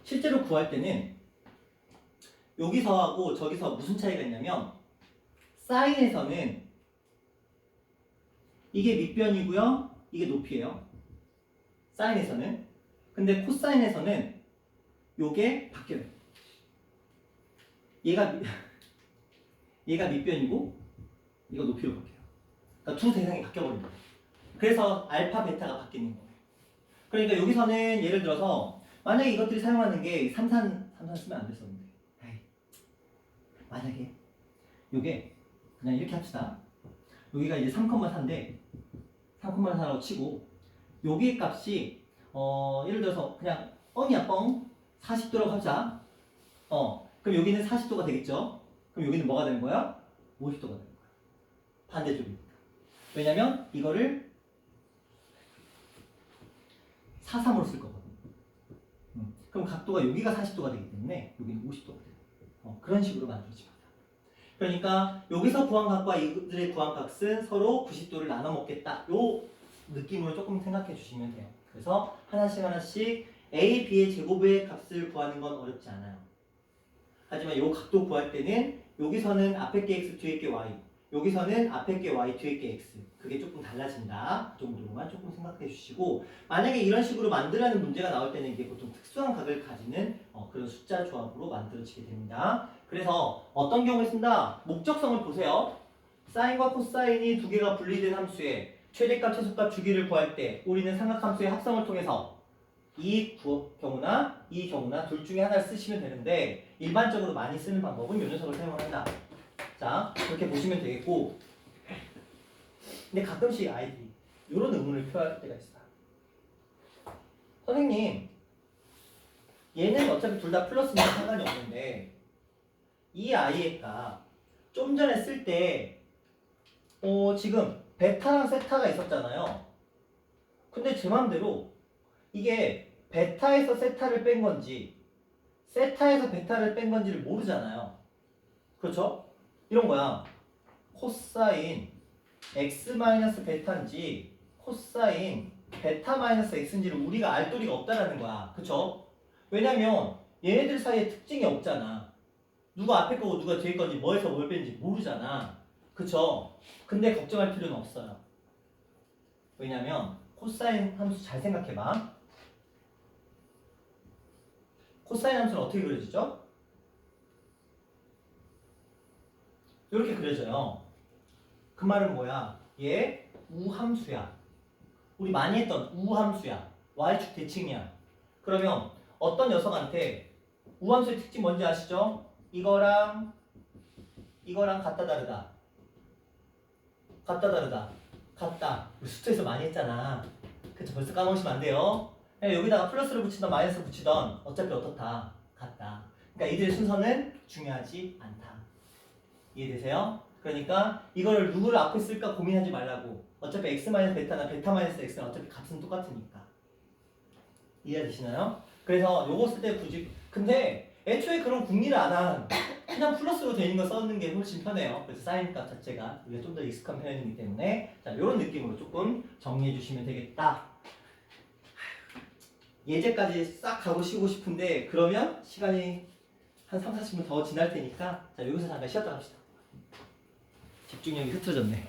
실제로 구할 때는 여기서하고 저기서 무슨 차이가 있냐면 사인에서는 이게 밑변이고요. 이게 높이에요. 사인에서는. 근데 코사인에서는 요게 바뀌어요. 얘가 밑변이고 이거 높이로 바뀌어요. 그러니까 두 대상이 바뀌어버립니다. 그래서 알파, 베타가 바뀌는 거예요. 그러니까 여기서는 예를 들어서 만약에 이것들이 사용하는 게 33 쓰면 안 됐었는데 만약에 요게 그냥 이렇게 합시다. 여기가 이제 3,4인데 3,4라고 치고 여기 값이 예를 들어서 그냥 뻥이야 뻥 40도라고 하자. 그럼 여기는 40도가 되겠죠? 그럼 여기는 뭐가 되는 거야? 50도가 되는 거야. 반대쪽이니까. 왜냐면 이거를 4,3으로 쓸 거거든. 그럼 각도가 여기가 40도가 되기 때문에 여기는 50도가 돼요. 그런 식으로 만들어집니다. 그러니까 여기서 구한 값과 이들의 구한 값은 서로 90도를 나눠 먹겠다. 요 느낌으로 조금 생각해 주시면 돼요. 그래서 하나씩 A, B의 제곱의 값을 구하는 건 어렵지 않아요. 하지만 요 각도 구할 때는 여기서는 앞에 게 x, 뒤에 게 y 여기서는 앞에 게 y, 뒤에 게 x. 그게 조금 달라진다. 그 정도로만 조금 생각해 주시고 만약에 이런 식으로 만들라는 문제가 나올 때는 이게 보통 특수한 각을 가지는 그런 숫자 조합으로 만들어지게 됩니다. 그래서 어떤 경우에 쓴다? 목적성을 보세요. 사인과 코사인이 두 개가 분리된 함수에 최대값, 최소값 주기를 구할 때 우리는 삼각함수의 합성을 통해서 이 경우나 이 경우나 둘 중에 하나를 쓰시면 되는데 일반적으로 많이 쓰는 방법은 요 녀석을 사용한다. 자, 그렇게 보시면 되겠고 근데 가끔씩 아이들이 이런 의문을 표할 때가 있어요. 선생님, 얘는 어차피 둘 다 플러스니까 상관이 없는데 이 아이의 값 좀 전에 쓸 때 지금 베타랑 세타가 있었잖아요. 근데 제 맘대로 이게 베타에서 세타를 뺀 건지 세타에서 베타를 뺀 건지를 모르잖아요. 그렇죠? 이런 거야. 코사인 x-베타인지 코사인 베타-x인지를 우리가 알 도리가 없다라는 거야. 그쵸? 왜냐면 얘네들 사이에 특징이 없잖아. 누가 앞에 거고 누가 뒤에 건지 뭐에서 뭘 뺀지 모르잖아. 그쵸? 근데 걱정할 필요는 없어요. 왜냐면 코사인 함수 잘 생각해봐. 코사인 함수는 어떻게 그려지죠? 이렇게 그려져요. 그 말은 뭐야? 얘 우함수야. 우리 많이 했던 우함수야. y축 대칭이야. 그러면 어떤 녀석한테 우함수의 특징 뭔지 아시죠? 이거랑 같다 다르다. 같다 다르다. 같다. 우리 수트에서 많이 했잖아. 그쵸? 벌써 까먹으시면 안 돼요. 여기다가 플러스를 붙이던 마이너스를 붙이던 어차피 어떻다? 같다. 그러니까 이들의 순서는 중요하지 않다. 이해되세요? 그러니까 이거를 누구를 앞에 쓸까 고민하지 말라고. 어차피 x-베타나 베타-x는 어차피 값은 똑같으니까. 이해되시나요? 그래서 요거 쓸 때 굳이 근데 애초에 그런 궁리를 안 한 그냥 플러스로 되는 거 써는 게 훨씬 편해요. 그래서 사인 값 자체가 우리가 좀 더 익숙한 표현이기 때문에 자 이런 느낌으로 조금 정리해 주시면 되겠다. 예제까지 싹 가고 쉬고 싶은데 그러면 시간이 한 3, 40분 더 지날 테니까 자 여기서 잠깐 쉬었다 갑시다. 집중력이 흐트러졌네.